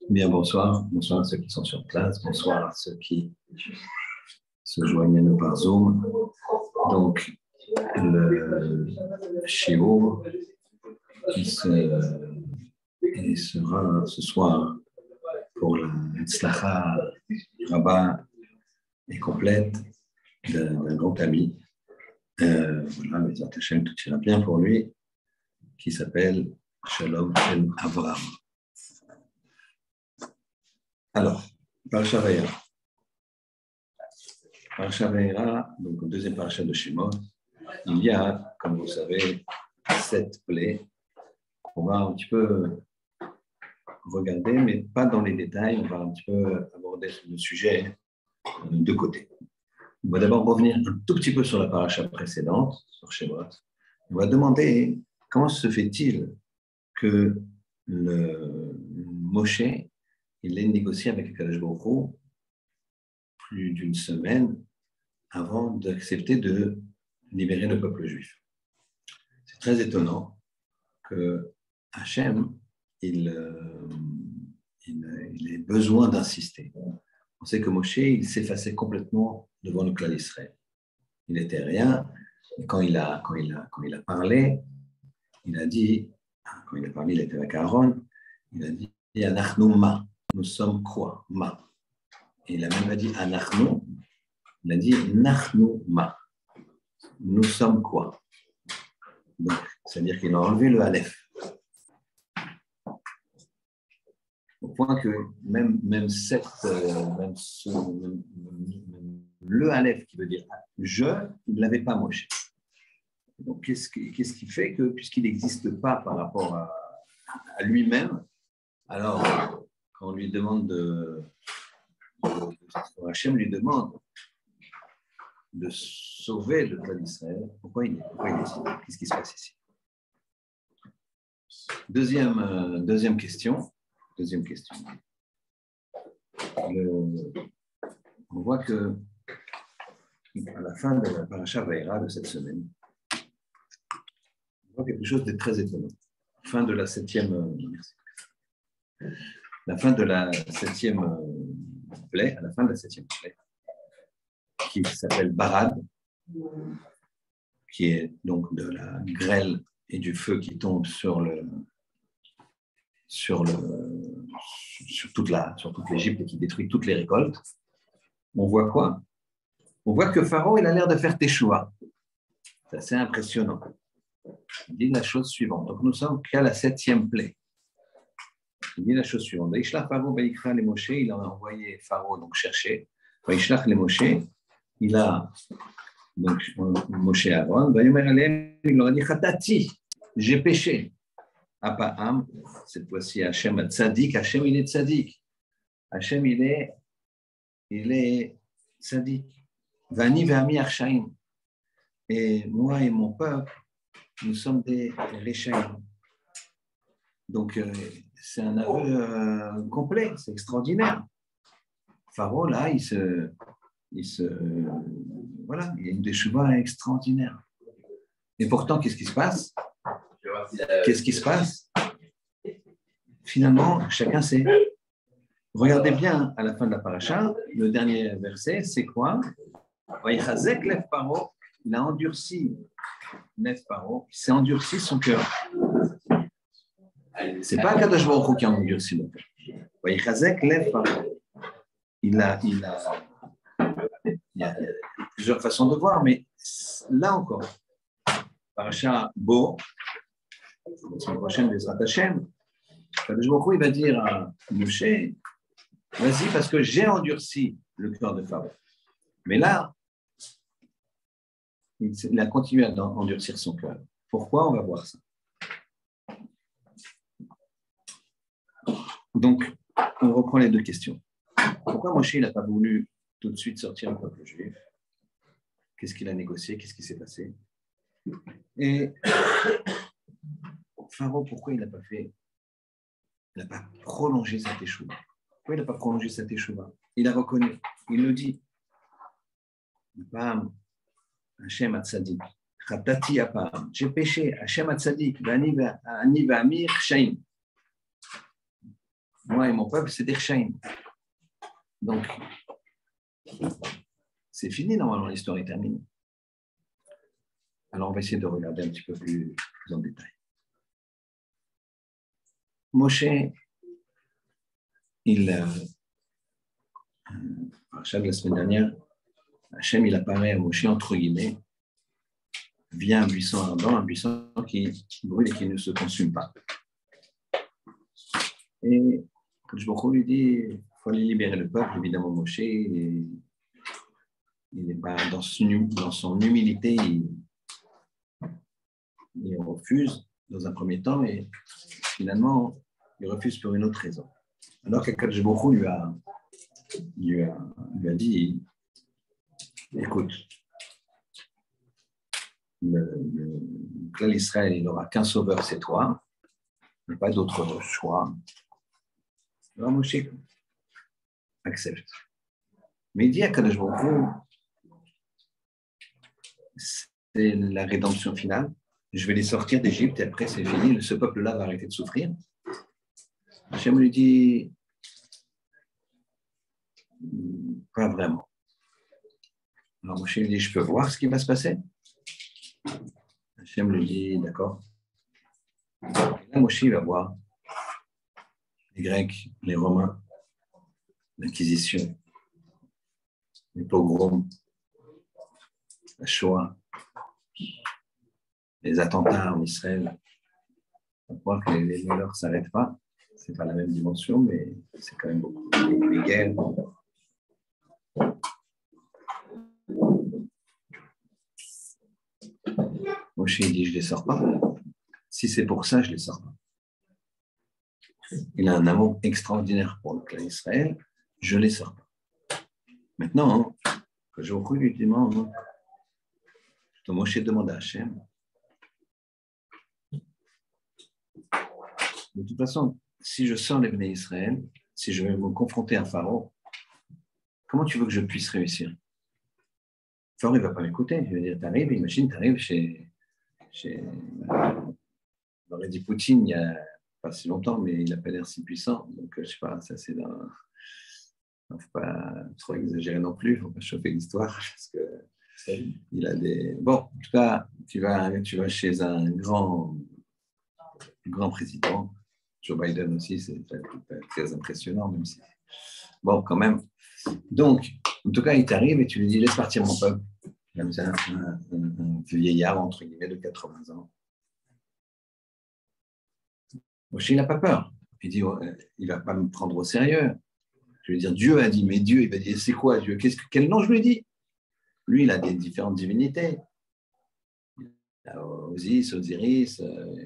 Bien, bonsoir. Bonsoir à ceux qui sont sur place. Bonsoir à ceux qui se joignent à nous par Zoom. Donc, le Shiur qui sera ce soir pour la Tzlacha Rabba et complète d'un grand ami. Voilà, les Hashem, tout ira bien pour lui, qui s'appelle Shalom El Avraham. Alors, Parashat Vayera. Parashat Vayera, donc deuxième parashat de Shemot, il y a, comme vous savez, 7 plaies qu'on va un petit peu regarder, mais pas dans les détails. On va un petit peu aborder le sujet de côté. On va d'abord revenir un tout petit peu sur la parasha précédente, sur Shemot. On va demander comment se fait-il que le Moshe, il ait négocié avec Akadosh Baruch Hu plus d'une semaine avant d'accepter de libérer le peuple juif. C'est très étonnant que Hachem, il ait besoin d'insister. On sait que Moshe, il s'effaçait complètement devant le clan d'Israël. Il n'était rien. Et quand il a parlé, il a dit, quand il a parlé, il était avec Aaron, il a dit Anachnu ma, nous sommes quoi? Ma. Et il a même pas dit Anachnu, il a dit Nachnu ma, nous sommes quoi? Donc, c'est-à-dire qu'il a enlevé le Aleph. Au point que même le Aleph qui veut dire je, il ne l'avait pas Moshe. Donc, qu'est-ce qui fait que, puisqu'il n'existe pas par rapport à lui-même, alors, quand on lui demande Hachem lui demande de sauver le peuple d'Israël, pourquoi il est ici? Qu'est-ce qui se passe ici? Deuxième question. On voit que à la fin de la parasha Vayera de cette semaine, on voit quelque chose de très étonnant. Fin de la septième plaie, à la fin de la septième plaie, qui s'appelle Barad, qui est donc de la grêle et du feu qui tombe sur toute l'Égypte et qui détruit toutes les récoltes. On voit quoi? On voit que Pharaon, il a l'air de faire teshuva. C'est assez impressionnant. Il dit la chose suivante. Donc, nous sommes qu'à la septième plaie. Il dit la chose suivante. Il a envoyé Pharaon donc chercher. Il a donc Moshe et Aaron. Il leur a dit Khatati, j'ai péché. Apa'am, cette fois-ci Hachem a tzadik. Hachem il est tzadik. Hachem il est tzadik. Vani ve'ami arshaim. Et moi et mon peuple, nous sommes des Réchaïm. Donc, c'est un aveu complet, c'est extraordinaire. Pharaon, là, il y a une teshuva extraordinaire. Et pourtant, qu'est-ce qui se passe? Finalement, chacun sait. Regardez bien à la fin de la paracha, le dernier verset, c'est quoi? Vayichazek lev Paro, il a endurci Nef Paro, il s'est endurci son cœur. C'est pas Akadosh Baruch Hu qui a endurci le cœur. Vayichazek lev Paro. Il y a plusieurs façons de voir, mais là encore, paracha Bo, la semaine prochaine, Bezrat Hashem, Akadosh Baruch Hu, il va dire à Moshe, vas-y, parce que j'ai endurci le cœur de Pharaon. Mais là, il a continué à endurcir son cœur. Pourquoi? On va voir ça. Donc, on reprend les deux questions. Pourquoi Moshe n'a pas voulu tout de suite sortir le peuple juif? Qu'est-ce qu'il a négocié? Qu'est-ce qui s'est passé? Et Pharaon, pourquoi il n'a pas prolongé sa teshuva? Pourquoi il n'a pas prolongé sa teshuva? Il a reconnu, il le dit. Bam, Hachem Hatzadik, Khatati Apam, j'ai péché, Hachem Hatzadik, Vani Va'amir Shaim. moi et mon peuple, c'est des Rechaim. Donc, c'est fini, normalement, l'histoire est terminée. Alors, on va essayer de regarder un petit peu plus en détail. Moshe, Parashat de la semaine dernière, Hachem, il apparaît à Moshe, entre guillemets, via un buisson ardent, un buisson qui brûle et qui ne se consume pas. Et Kadosh Baruch Hu lui dit, il faut aller libérer le peuple. Évidemment, Moshe, il n'est pas dans son humilité, il refuse dans un premier temps et finalement, il refuse pour une autre raison. Alors que Kadosh Baruch Hu lui a dit, écoute, le clan d'Israël, il n'aura qu'un sauveur, c'est toi. Il n'y a pas d'autre choix. Alors Moshe accepte. Mais il dit à Kadosh Baruch Hu, c'est la rédemption finale. Je vais les sortir d'Égypte et après c'est fini. Ce peuple-là va arrêter de souffrir. Hachem lui dit, pas vraiment. Alors Moshe lui dit, je peux voir ce qui va se passer. Hachem lui dit, d'accord. Et là, Moshe va voir les Grecs, les Romains, l'Inquisition, les pogroms, la Shoah, les attentats en Israël. On voit que les leurs ne s'arrêtent pas. Ce n'est pas la même dimension, mais c'est quand même beaucoup. Les guerres. Moshe dit, je ne les sors pas. Si c'est pour ça, je ne les sors pas. Il a un amour extraordinaire pour le clan d'Israël, je ne les sors pas. Maintenant, quand j'ai beaucoup lui demande, Moshe demande à Hachem, de toute façon, si je sors les Bnei Israël, si je vais me confronter à Pharaon, comment tu veux que je puisse réussir? Pharaon, il ne va pas m'écouter. Il va dire, t'arrives, imagine, t'arrives chez on aurait dit Poutine il n'y a pas si longtemps, mais il n'a pas l'air si puissant. Donc, je ne sais pas, ça c'est dans... Il ne faut pas trop exagérer non plus, il ne faut pas chauffer l'histoire, parce que il a des... Bon, en tout cas, tu vas chez un grand président. Joe Biden aussi, c'est très impressionnant, même si... Bon, quand même. Donc, en tout cas, il t'arrive et tu lui dis, laisse partir mon peuple. Comme ça, un vieillard, entre guillemets, de 80 ans. Moshe, il n'a pas peur. Il dit, il ne va pas me prendre au sérieux. Je vais dire, Dieu a dit, mais Dieu, il va dire, c'est quoi Dieu? Quel nom je lui dis? Lui, il a des différentes divinités. Il a Osiris,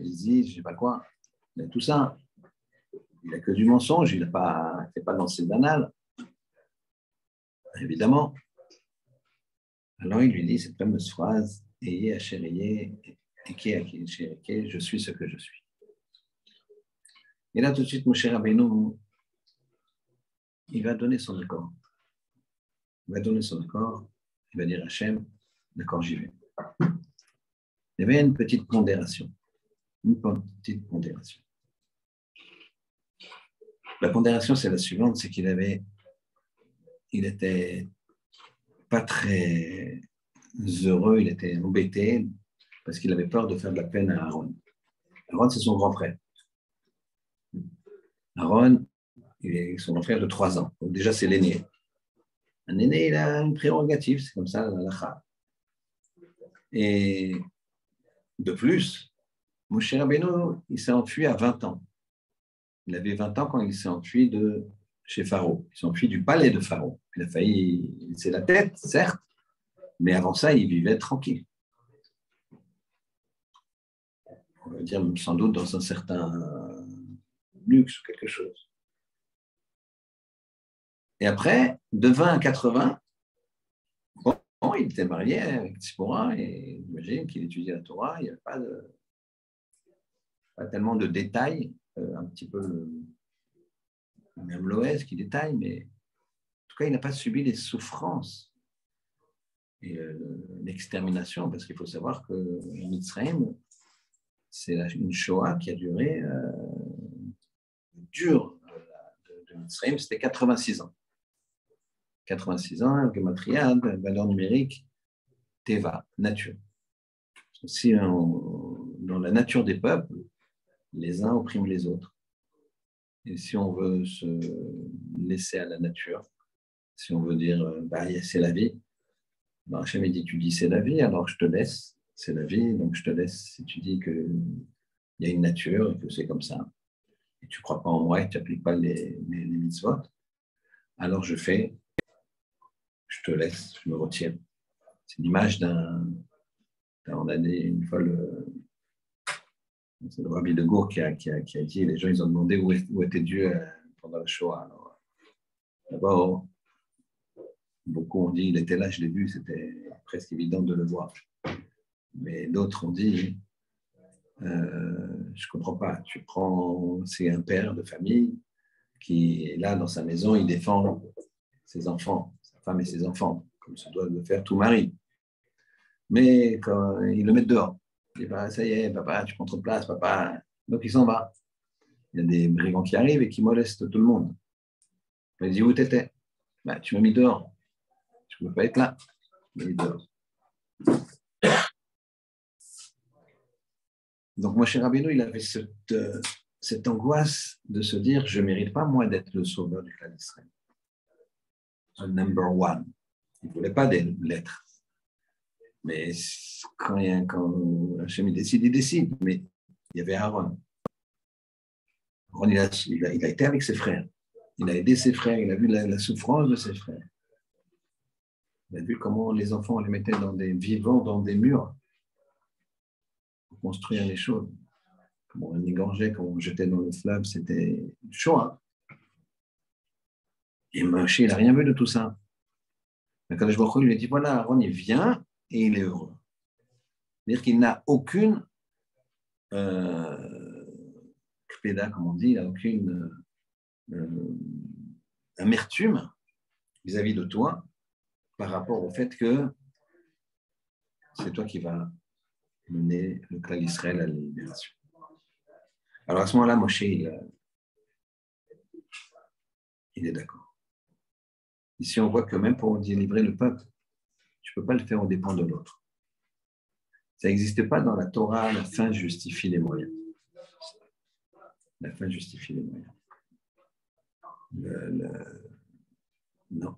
Isis, je ne sais pas quoi. Il a tout ça. Il n'a que du mensonge, il ne fait pas dans ses annales. Évidemment. Alors il lui dit cette fameuse phrase, Ayez Hachérié, Eke, je suis ce que je suis. Et là, tout de suite, Moshe Rabbeinu, il va donner son accord. Il va donner son accord, il va dire Hachem, d'accord, j'y vais. Il y avait une petite pondération. La pondération, c'est la suivante, c'est qu'il était pas très heureux, il était embêté parce qu'il avait peur de faire de la peine à Aaron. Aaron, c'est son grand frère. Aaron, il est son grand frère de 3 ans. Donc déjà, c'est l'aîné. Un aîné, il a une prérogative, c'est comme ça, l'halakha. Et de plus, Moshe Rabbeinu, il s'est enfui à 20 ans. Il avait 20 ans quand il s'est enfui de chez Pharaon. Il s'est enfui du palais de Pharaon. Il a failli laisser la tête, certes, mais avant ça, il vivait tranquille. On va dire sans doute dans un certain luxe ou quelque chose. Et après, de 20 à 80, bon, il était marié avec Tzipora et j'imagine qu'il étudiait la Torah. Il n'y avait pas tellement de détails, un petit peu même l'OS qui détaille, mais en tout cas, il n'a pas subi les souffrances et l'extermination, parce qu'il faut savoir que Mitzrayim, c'est une Shoah qui a duré dure. Mitzrayim, c'était 86 ans. 86 ans, Gematria, valeur numérique, Teva, nature. Si dans la nature des peuples, les uns oppriment les autres. Et si on veut se laisser à la nature, si on veut dire, c'est la vie, Hachem dit, tu dis c'est la vie, alors je te laisse, c'est la vie, donc je te laisse. Si tu dis qu'il y a une nature et que c'est comme ça, et tu ne crois pas en moi et tu n'appliques pas les mitzvot, alors je te laisse, je me retire. C'est l'image on a dit une fois c'est le rabbi de Gour qui a dit, les gens ils ont demandé où était Dieu pendant la Shoah. Alors, d'abord, beaucoup ont dit, il était là, je l'ai vu, c'était presque évident de le voir. Mais d'autres ont dit, je ne comprends pas, c'est un père de famille qui est là dans sa maison, il défend ses enfants, sa femme et ses enfants, comme se doit le faire tout mari. Mais quand ils le mettent dehors, il dit, ça y est, papa, tu prends trop de place, papa. Donc il s'en va. Il y a des brigands qui arrivent et qui molestent tout le monde. Il dit, où t'étais? Tu m'as mis dehors. Tu ne peux pas être là. Tu m'as mis dehors. Donc Moshe Rabbeinu, il avait cette angoisse de se dire, je ne mérite pas, moi, d'être le sauveur du clan d'Israël. Le number one. Il ne voulait pas l'être. Mais quand Hachem décide, il décide. Mais il y avait Aaron. Aaron, il a été avec ses frères. Il a aidé ses frères. Il a vu la souffrance de ses frères. Il a vu comment les enfants, on les mettait vivants dans des murs pour construire les choses. Comment on égorgeait, comment on jetait dans le fleuve. C'était chaud. Hein. Et Moshe, il n'a rien vu de tout ça. Mais quand je me lui ai dit, voilà, Aaron, il vient et il est heureux. C'est-à-dire qu'il n'a aucune kpeda, comme on dit, il n'a aucune amertume vis-à-vis de toi par rapport au fait que c'est toi qui vas mener le clan d'Israël à la libération. Alors à ce moment-là, Moshe, il est d'accord. Ici, on voit que même pour délivrer le peuple, tu ne peux pas le faire au dépend de l'autre. Ça n'existe pas dans la Torah, la fin justifie les moyens. La fin justifie les moyens. Non.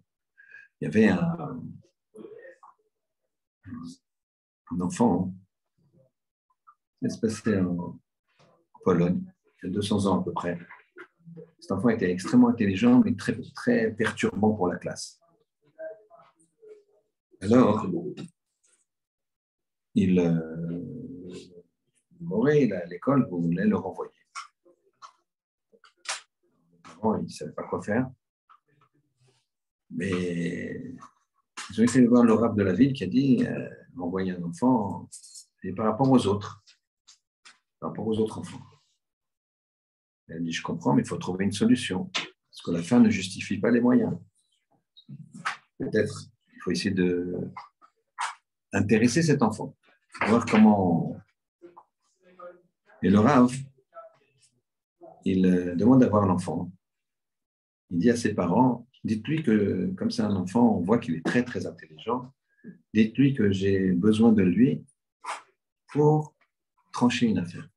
Il y avait un enfant, ça se passait en Pologne, il y a 200 ans à peu près. Cet enfant était extrêmement intelligent, mais très, très perturbant pour la classe. Alors, il mourait à l'école, vous voulez le renvoyer. Il ne savait pas quoi faire. Mais ils ont essayé de voir le rabbin de la ville qui a dit renvoyer un enfant et par rapport aux autres. Par rapport aux autres enfants. Elle dit, je comprends, mais il faut trouver une solution. Parce que la fin ne justifie pas les moyens. Peut-être il faut essayer d'intéresser cet enfant. Voir comment... Et le Rav, il demande d'avoir l'enfant. Il dit à ses parents, dites-lui que, comme c'est un enfant, on voit qu'il est très, très intelligent. Dites-lui que j'ai besoin de lui pour trancher une affaire.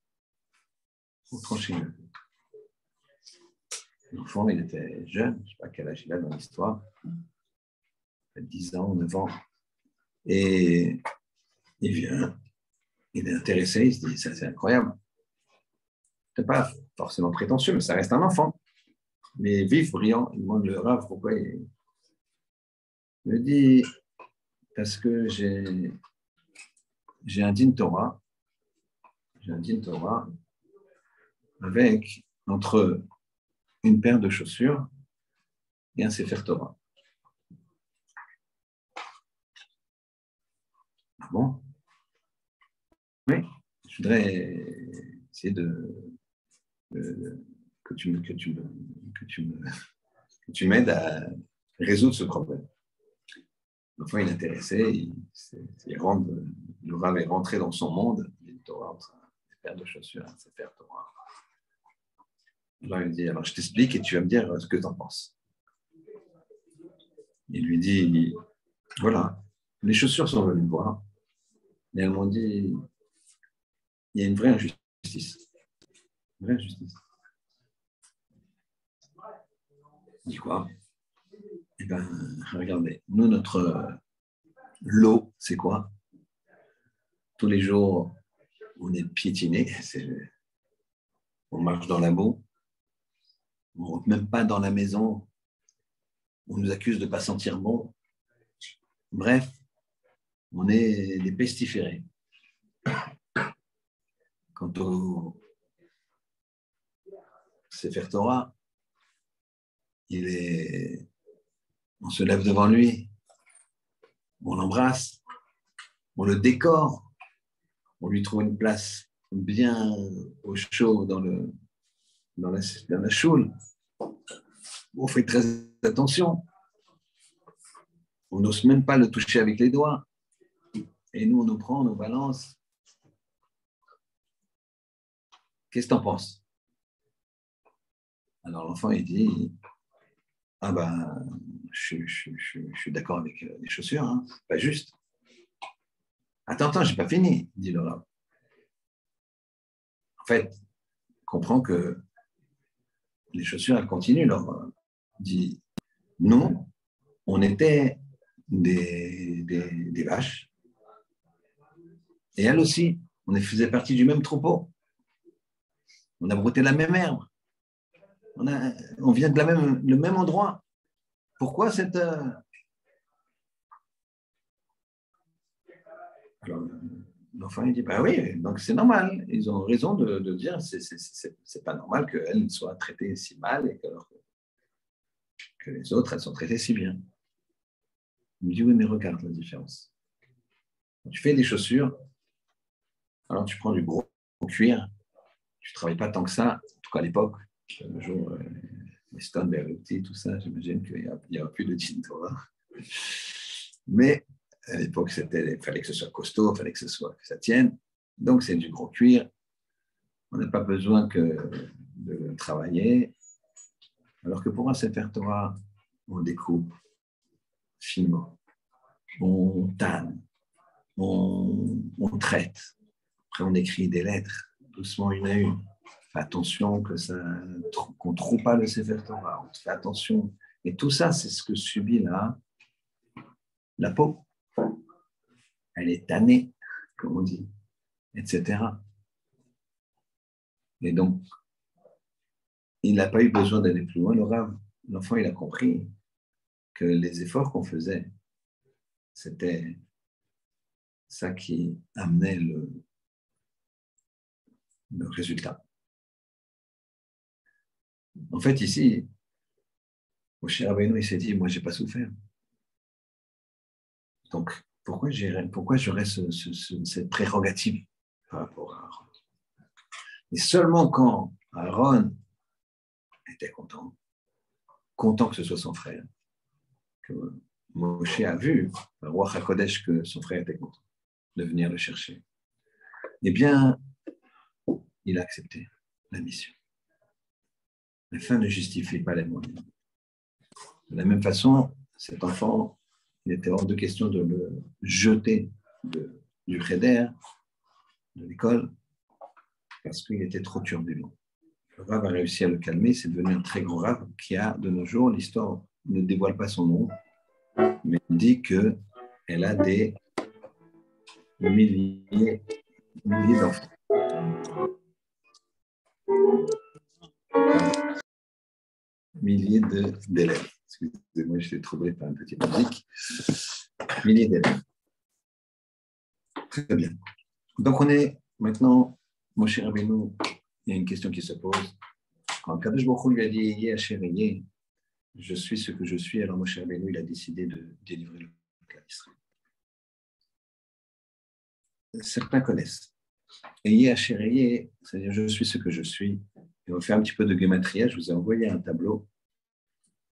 Pour trancher une affaire. L'enfant, il était jeune, je ne sais pas quel âge il a dans l'histoire, 10 ans, 9 ans. Et il vient, il est intéressé, il se dit, ça c'est incroyable. Ce n'est pas forcément prétentieux, mais ça reste un enfant. Mais vif, brillant, il demande le Rav pourquoi il me dit, parce que j'ai un din Torah, avec entre une paire de chaussures et un Sefer Torah. Ah bon? Oui, je voudrais essayer que tu m'aides à résoudre ce problème. L'enfant, il est intéressé, le Rav est rentré dans son monde, il y a une Torah entre une paire de chaussures et un Sefer Torah. Alors il dit, alors je t'explique et tu vas me dire ce que tu en penses. Il lui dit, voilà, les chaussures sont venues me voir et elles m'ont dit, il y a une vraie injustice. Une vraie injustice. Il dit quoi? Eh bien, regardez, nous, notre lot, c'est quoi? Tous les jours, on est piétiné, on marche dans la boue, on ne rentre même pas dans la maison, on nous accuse de ne pas sentir bon. Bref, on est des pestiférés. Quant au Sefer Torah, on se lève devant lui, on l'embrasse, on le décore, on lui trouve une place bien au chaud dans la choule. On fait très attention. On n'ose même pas le toucher avec les doigts. Et nous, on nous prend, on nous balance. Qu'est-ce que tu en penses? Alors l'enfant, il dit, ah ben, je suis d'accord avec les chaussures, hein, pas juste. Attends, j'ai pas fini, dit le rabbin. En fait, comprends que les chaussures, elles continuent. Alors, dit, nous, on était des vaches. Et elle aussi, on faisait partie du même troupeau. On a brouté la même herbe. On vient de le même endroit. Pourquoi cette... Alors, l'enfant, il dit, bah oui, donc c'est normal. Ils ont raison de dire, c'est pas normal qu'elle soit traitée si mal et que les autres, elles sont traitées si bien. Il me dit, oui, mais regarde la différence. Quand tu fais des chaussures, alors tu prends du gros cuir, tu ne travailles pas tant que ça, en tout cas à l'époque, le jour, les Stone, Berluti, tout ça, j'imagine qu'il n'y aura plus de jean Torah. Mais à l'époque, il fallait que ce soit costaud, il fallait que ça tienne. Donc, c'est du gros cuir. On n'a pas besoin de travailler. Alors que pour un Sefer Torah, on découpe finement, on tanne, on traite. Après, on écrit des lettres, doucement une à une. Fais attention qu'on ne trouve pas le Sefer Torah. On fait attention. Et tout ça, c'est ce que subit la peau. Elle est tannée, comme on dit, etc. Et donc, il n'a pas eu besoin d'aller plus loin. L'enfant, il a compris que les efforts qu'on faisait, c'était ça qui amenait le résultat. En fait, ici, Moshe Rabbeinu, il s'est dit, moi, je n'ai pas souffert. Donc, pourquoi j'aurais cette prérogative par rapport à Aaron? Et seulement quand Aaron était content que ce soit son frère, que Moshe a vu, le roi HaKodesh, que son frère était content de venir le chercher, eh bien, il a accepté la mission. La fin ne justifie pas les moyens. De la même façon, cet enfant, il était hors de question de le jeter du cheder, de l'école, parce qu'il était trop turbulent. Le Rav a réussi à le calmer, c'est devenu un très grand Rav qui a, de nos jours, l'histoire ne dévoile pas son nom, mais dit qu'elle a des milliers d'enfants. Milliers d'élèves. Excusez-moi, je suis troublé par une petite musique. Milliers d'élèves. Très bien. Donc, on est maintenant, Moshe Rabbeinu, il y a une question qui se pose. Quand Kadosh Baruch Hu lui a dit, Yé Asher Yé, je suis ce que je suis, alors Moshe Rabbeinu, il a décidé de délivrer le peuple d'Israël. Certains connaissent. Et Yé Asher Yé, c'est-à-dire je suis ce que je suis. Et on va faire un petit peu de gematria. Je vous ai envoyé un tableau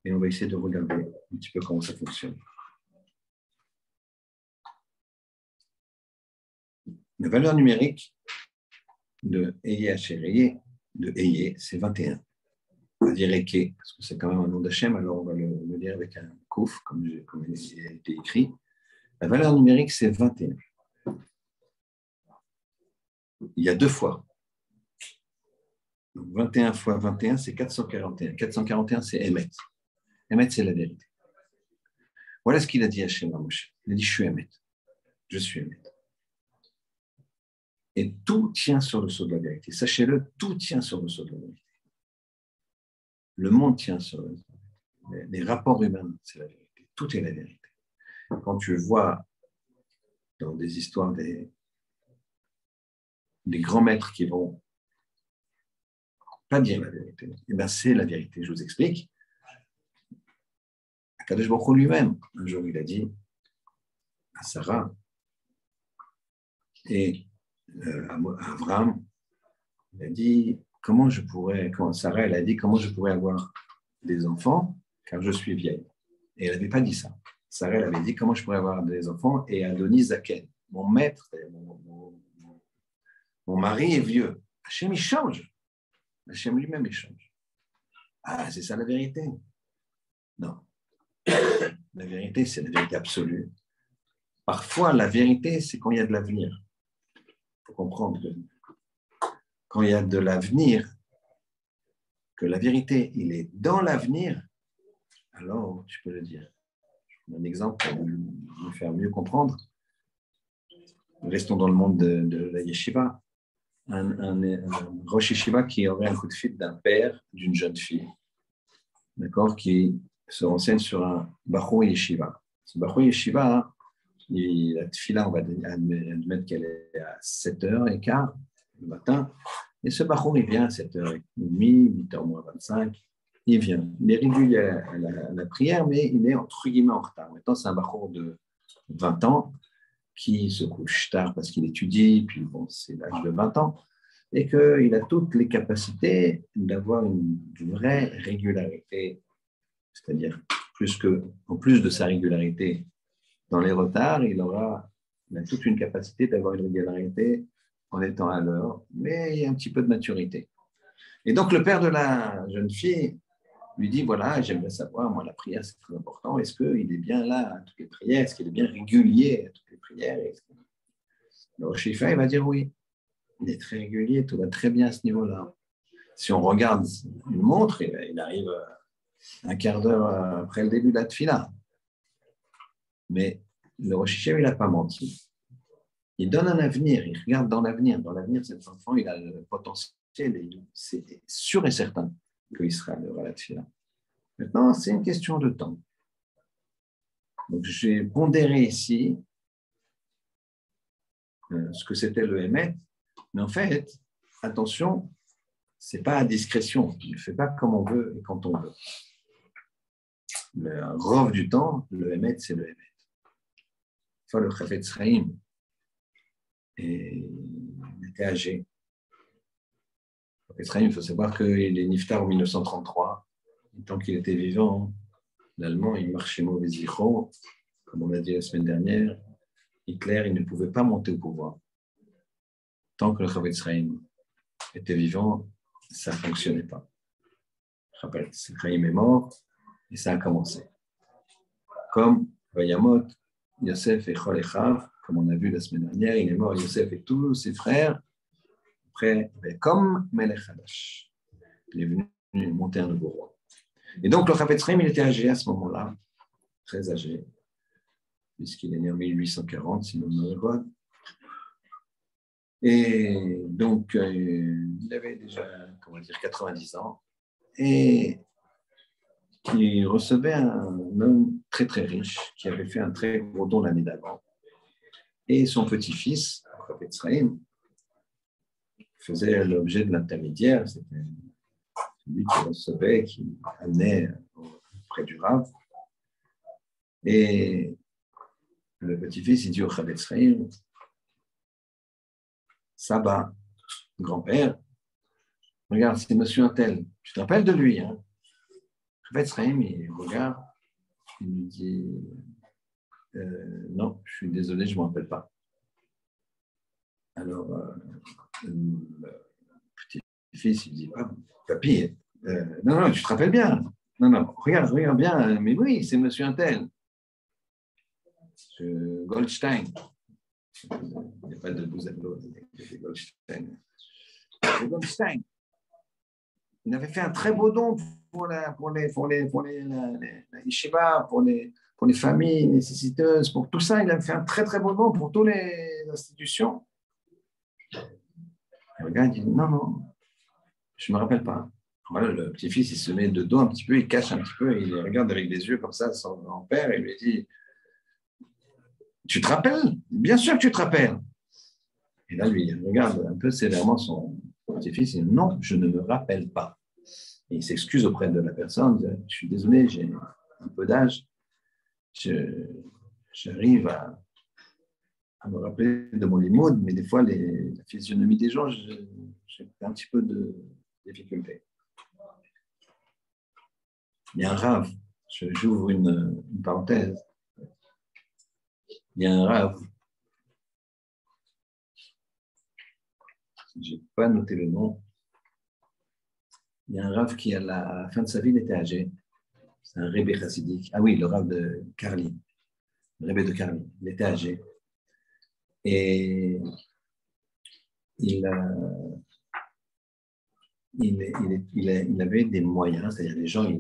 et on va essayer de regarder un petit peu comment ça fonctionne. La valeur numérique de Eyé Asher Eyé, de Eyé, c'est 21. On va dire Eke, parce que c'est quand même un nom d'Hachem, alors on va le dire avec un kouf, comme il a été écrit. La valeur numérique, c'est 21. Il y a 2 fois. Donc 21 fois 21, c'est 441. 441, c'est Emet. Emet, c'est la vérité. Voilà ce qu'il a dit à Hachem à Moshe. Il a dit, je suis Emet. Je suis Emet. Et tout tient sur le sceau de la vérité. Sachez-le, tout tient sur le sceau de la vérité. Le monde tient sur les rapports humains, c'est la vérité. Tout est la vérité. Quand tu vois dans des histoires des grands maîtres qui vont pas dire la vérité, eh bien c'est la vérité. Je vous explique. Akadosh Baruch Hu lui-même, un jour il a dit à Sarah et à Abraham, il a dit quand Sarah elle a dit comment je pourrais avoir des enfants car je suis vieille. Et elle n'avait pas dit ça. Sarah elle avait dit comment je pourrais avoir des enfants et Adonis Zaken, mon maître, mon mari est vieux. Hachem il change. Hachem lui-même il change. Ah, c'est ça la vérité? Non. La vérité, c'est la vérité absolue. Parfois, la vérité, c'est quand il y a de l'avenir. Il faut comprendre que quand il y a de l'avenir, que la vérité, il est dans l'avenir, alors tu peux le dire. Un exemple pour me faire mieux comprendre. Restons dans le monde de la yeshiva. Un rosh yeshiva qui aurait un coup de fil d'un père d'une jeune fille, d'accord, qui se renseigne sur un bachur yeshiva. Ce bachur yeshiva, la tefila, on va admettre qu'elle est à 7h15 le matin, et ce bachur, il vient à 7h30, 8h moins 25, il vient. Il est régulier à la prière, mais il est entre guillemets en retard. Maintenant, c'est un bachur de 20 ans qui se couche tard parce qu'il étudie, puis bon, c'est l'âge de 20 ans, et qu'il a toutes les capacités d'avoir une vraie régularité, c'est-à-dire en plus de sa régularité dans les retards, il a toute une capacité d'avoir une régularité en étant à l'heure, mais il y a un petit peu de maturité. Et donc le père de la jeune fille lui dit, voilà, j'aimerais savoir, moi la prière c'est très important, est-ce qu'il est bien là à toutes les prières, est-ce qu'il est bien régulier à toutes les prières? Le rosh yeshiva, il va dire oui, il est très régulier, tout va très bien à ce niveau-là. Si on regarde une montre, il arrive un quart d'heure après le début de la tefila. Mais le rosh yeshiva, il n'a pas menti. Il donne un avenir, il regarde dans l'avenir. Dans l'avenir, cet enfant, il a le potentiel, et c'est sûr et certain qu'il sera à l'heure à la tefila. Maintenant, c'est une question de temps. Donc, j'ai pondéré ici ce que c'était le Hémet, mais en fait, attention, ce n'est pas à discrétion. On ne fait pas comme on veut et quand on veut. Le rove du temps, le Hémet, c'est le Hémet. Enfin, le Chafetz Chaim, il était âgé. Le Chafetz Chaim, il faut savoir qu'il est niftar en 1933. Tant qu'il était vivant, l'Allemand, il marchait mauvais zichro. Comme on l'a dit la semaine dernière, Hitler, il ne pouvait pas monter au pouvoir. Tant que le Chafetz Chaim était vivant, ça ne fonctionnait pas. Le Chafetz Chaim est mort et ça a commencé. Comme Vayamot, Yosef et Chol Echav, comme on a vu la semaine dernière, il est mort, Yosef et tous ses frères. Après, comme Melech Hadash, il est venu monter un nouveau roi. Et donc, le Chafetz Chaim, il était âgé à ce moment-là, très âgé, puisqu'il est né en 1840, si je me rappelle. Et donc, il avait déjà, 90 ans, et il recevait un homme très, très riche, qui avait fait un très gros don l'année d'avant. Et son petit-fils, le Chafetz Chaim, faisait l'objet de l'intermédiaire, c'était lui qui recevait, qui amenait près du Rav. Et le petit-fils, il dit au Chafetz Chaim, Saba, grand-père, regarde, c'est monsieur Untel, tu te rappelles de lui, hein? Chafetz Chaim, il regarde, il lui dit, non, je suis désolé, je ne me rappelle pas. Alors, le petit-fils, il dit, papy, Non, non, tu te rappelles bien. Non, non, regarde bien. Mais oui, c'est monsieur Untel. Goldstein. Il n'y a pas de Bouzablo, c'est Goldstein. Goldstein. Il avait fait un très beau don pour la yeshiva, pour les familles nécessiteuses, pour tout ça. Il avait fait un très, très beau don pour toutes les institutions. Il regarde, il dit non, non, je ne me rappelle pas. Voilà, le petit-fils, il se met de dos un petit peu, il cache un petit peu, il regarde avec les yeux comme ça son grand-père et lui dit tu te rappelles? Bien sûr que tu te rappelles. Et là, lui, il regarde un peu sévèrement son petit-fils et dit non, je ne me rappelle pas. Et il s'excuse auprès de la personne, il dit, je suis désolé, j'ai un peu d'âge, j'arrive à me rappeler de mon limoud, mais des fois, la physionomie des gens, j'ai un petit peu de difficulté. Il y a un rave, j'ouvre une parenthèse, il y a un rave, je n'ai pas noté le nom, il y a un rave qui, à la fin de sa vie, il était âgé, c'est un rébé chassidique, ah oui, le rave de Karli, le rébé de Karli, il était âgé, et il avait des moyens, c'est-à-dire les gens, ils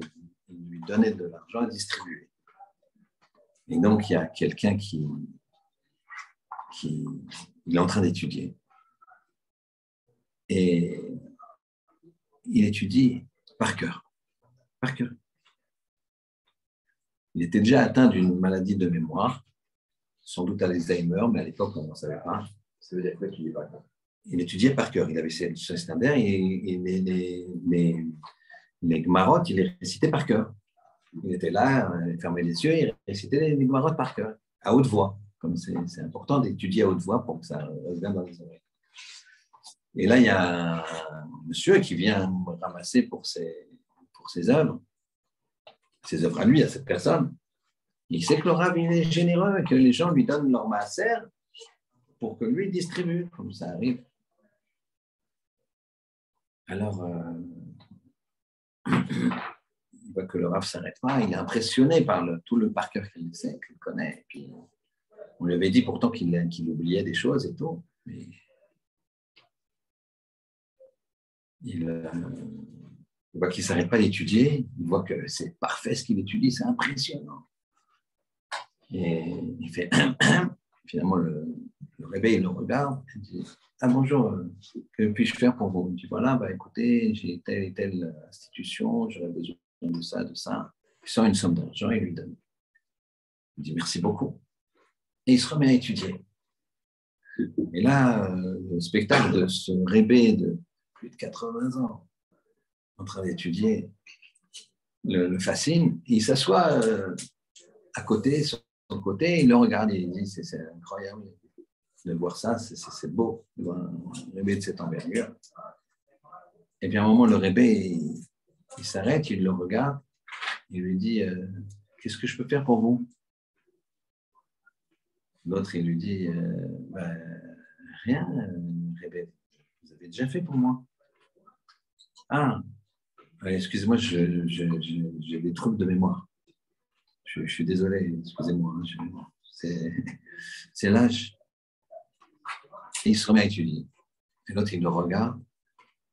lui donnaient de l'argent à distribuer. Et donc, il y a quelqu'un qui il est en train d'étudier. Et il étudie par cœur. Par cœur. Il était déjà atteint d'une maladie de mémoire, sans doute Alzheimer, mais à l'époque, on n'en savait pas. Ça veut dire quoi qu'il étudie par cœur? Il étudiait par cœur. Il avait ses standards et les gmarottes, il les récitait par cœur. Il était là, il fermait les yeux, il récitait les gmarottes par cœur, à haute voix. Comme c'est important d'étudier à haute voix pour que ça revienne dans les oreilles. Et là, il y a un monsieur qui vient ramasser pour ses œuvres à lui, à cette personne. Il sait que le Rav, il est généreux et que les gens lui donnent leur maaser pour que lui distribue, comme ça arrive. Alors, il voit que le Rav ne s'arrête pas, il est impressionné par tout le par cœur qu'il sait, qu'il connaît. Et puis, on lui avait dit pourtant qu'il oubliait des choses et tout, mais il voit qu'il ne s'arrête pas d'étudier, il voit que c'est parfait ce qu'il étudie, c'est impressionnant. Et il fait finalement le réveil, il le regarde, il dit ah bonjour, que puis-je faire pour vous? Il dit voilà, écoutez, j'ai telle et telle institution, j'aurais besoin de ça, de ça. Il sort une somme d'argent et lui donne. Il dit merci beaucoup. Et il se remet à étudier. Et là, le spectacle de ce rébé de plus de 80 ans en train d'étudier le fascine. Et il s'assoit à côté, sur son côté, il le regarde et il dit c'est incroyable de voir ça, c'est beau, de voir un rébé de cette envergure. Et puis à un moment, le rébé, il s'arrête, il le regarde, il lui dit qu'est-ce que je peux faire pour vous? L'autre, il lui dit rien, rébé, vous avez déjà fait pour moi. Ah, excusez-moi, j'ai des troubles de mémoire. Je suis désolé, excusez-moi. C'est l'âge. Et il se remet à étudier. Et l'autre, il le regarde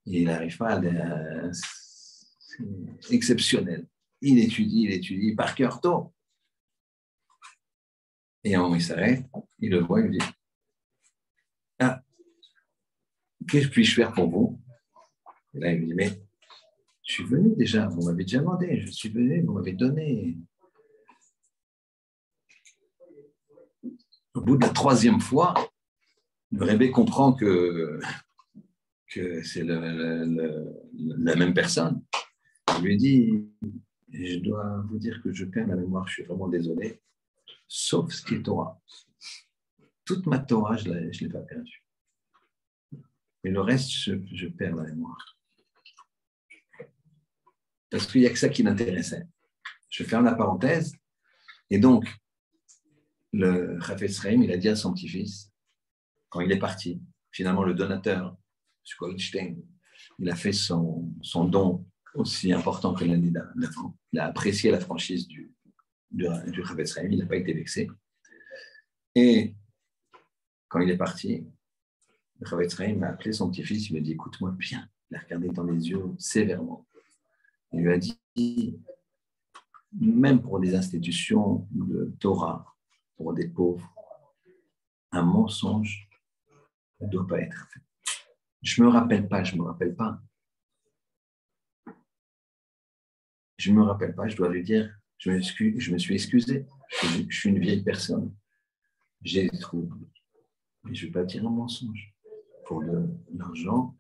et il n'arrive pas à... C'est exceptionnel. Il étudie par cœur tôt. Et à un moment, il s'arrête, il le voit, il lui dit ah, qu'est-ce que puis-je faire pour vous? Et là, il lui dit mais je suis venu déjà, vous m'avez déjà demandé, je suis venu, vous m'avez donné. Au bout de la 3e fois, le rébé comprend que c'est la même personne. Il lui dit je dois vous dire que je perds la mémoire, je suis vraiment désolé, sauf ce qui est Torah. Toute ma Torah, je ne l'ai pas perdue. Mais le reste, je perds la mémoire. Parce qu'il n'y a que ça qui l'intéressait. Je ferme la parenthèse. Et donc, le Chafetz Chaim, il a dit à son petit-fils, quand il est parti, finalement, le donateur, M. Goldstein, il a fait son don aussi important que l'Anida. Il a apprécié la franchise du Chavetz Chaim, il n'a pas été vexé. Et quand il est parti, le Chavetz Chaim m'a appelé son petit-fils, il lui a dit, écoute-moi bien. Il a regardé dans les yeux sévèrement. Il lui a dit, même pour des institutions de Torah, pour des pauvres, un mensonge ne doit pas être fait. Je ne me rappelle pas. Je dois lui dire, je me suis excusé. Je suis une vieille personne. J'ai des troubles. Mais je ne vais pas dire un mensonge pour l'argent,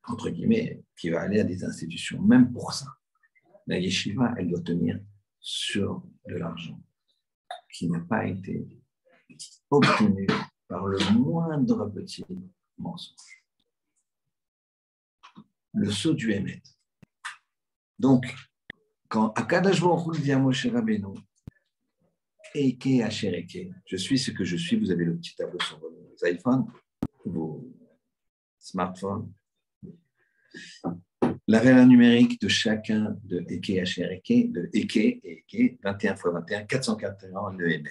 entre guillemets, qui va aller à des institutions. Même pour ça, la yeshiva, elle doit tenir sur de l'argent qui n'a pas été obtenu par le moindre petit mensonge. Le sceau du Hémet. Donc, quand Akadosh Baruch Hu dit à Moshe Rabbeinu, Eke Asher Eke, je suis ce que je suis, vous avez le petit tableau sur vos iPhones, vos smartphones. La valeur numérique de chacun de Eke Asher Eke, de Eke et Eke, 21 x 21, 441 le Hémet.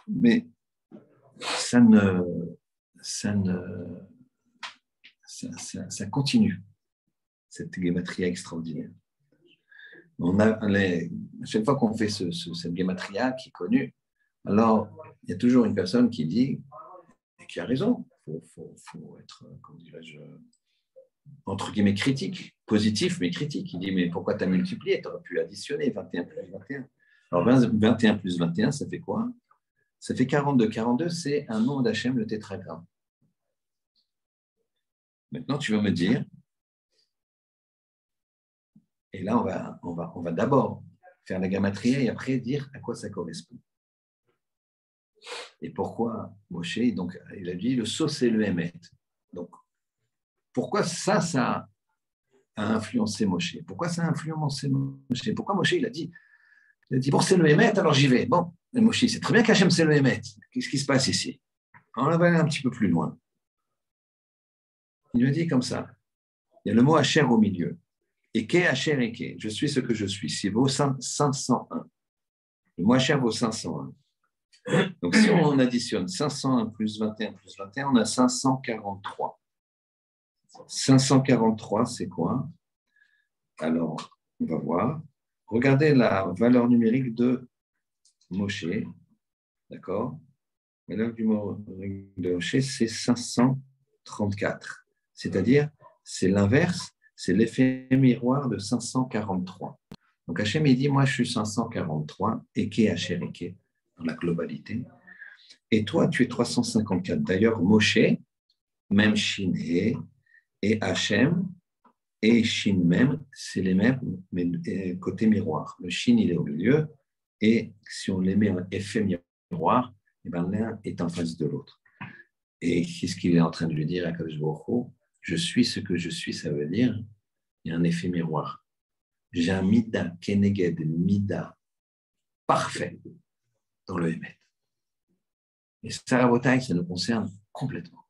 Mais ça continue, cette gématria extraordinaire. Chaque fois qu'on fait cette gématria qui est connue, alors il y a toujours une personne qui dit, et qui a raison, il faut être, comment dirais-je, entre guillemets critique, positif mais critique. Il dit, mais pourquoi tu as multiplié? Tu aurais pu additionner 21 plus 21. Alors 21 plus 21, ça fait quoi? Ça fait 42. 42, c'est un nom d'Hachem, le tétragramme. Maintenant, tu vas me dire, et là, on va d'abord faire la gamatria et après dire à quoi ça correspond. Et pourquoi Moshe, donc, il a dit, le sceau, c'est le Hémet. Donc, pourquoi ça a influencé Moshe? Pourquoi ça a influencé Moshe? Pourquoi Moshe, il a dit, bon, c'est le Hémet, alors j'y vais. Bon, et Moshe, c'est très bien qu'Hachem, c'est le Hémet. Qu'est-ce qui se passe ici? On va aller un petit peu plus loin. Il lui a dit comme ça. Il y a le mot Asher au milieu. Eke, Asher, Eke. Je suis ce que je suis. C'est vaut 501. Le mot Asher vaut 501. Donc, si on additionne 501 plus 21 plus 21, on a 543. 543, c'est quoi? Alors, on va voir. Regardez la valeur numérique de Moshe. D'accord? La valeur numérique de Moshe, c'est 534. C'est-à-dire, c'est l'inverse, c'est l'effet miroir de 543. Donc Hachem, il dit, moi je suis 543, Eke Asher Eke, dans la globalité. Et toi, tu es 354. D'ailleurs, Moshe, même Shin et Hachem, et Shin même, c'est les mêmes, mais côté miroir. Le Shin, il est au milieu, et si on les met en effet miroir, eh ben, l'un est en face de l'autre. Et qu'est-ce qu'il est en train de lui dire à Kadosh Baruch Hu? Je suis ce que je suis, ça veut dire, il y a un effet miroir. J'ai un mida, keneged, mida, parfait dans le Hémet. Et ça, Rabotai, ça nous concerne complètement.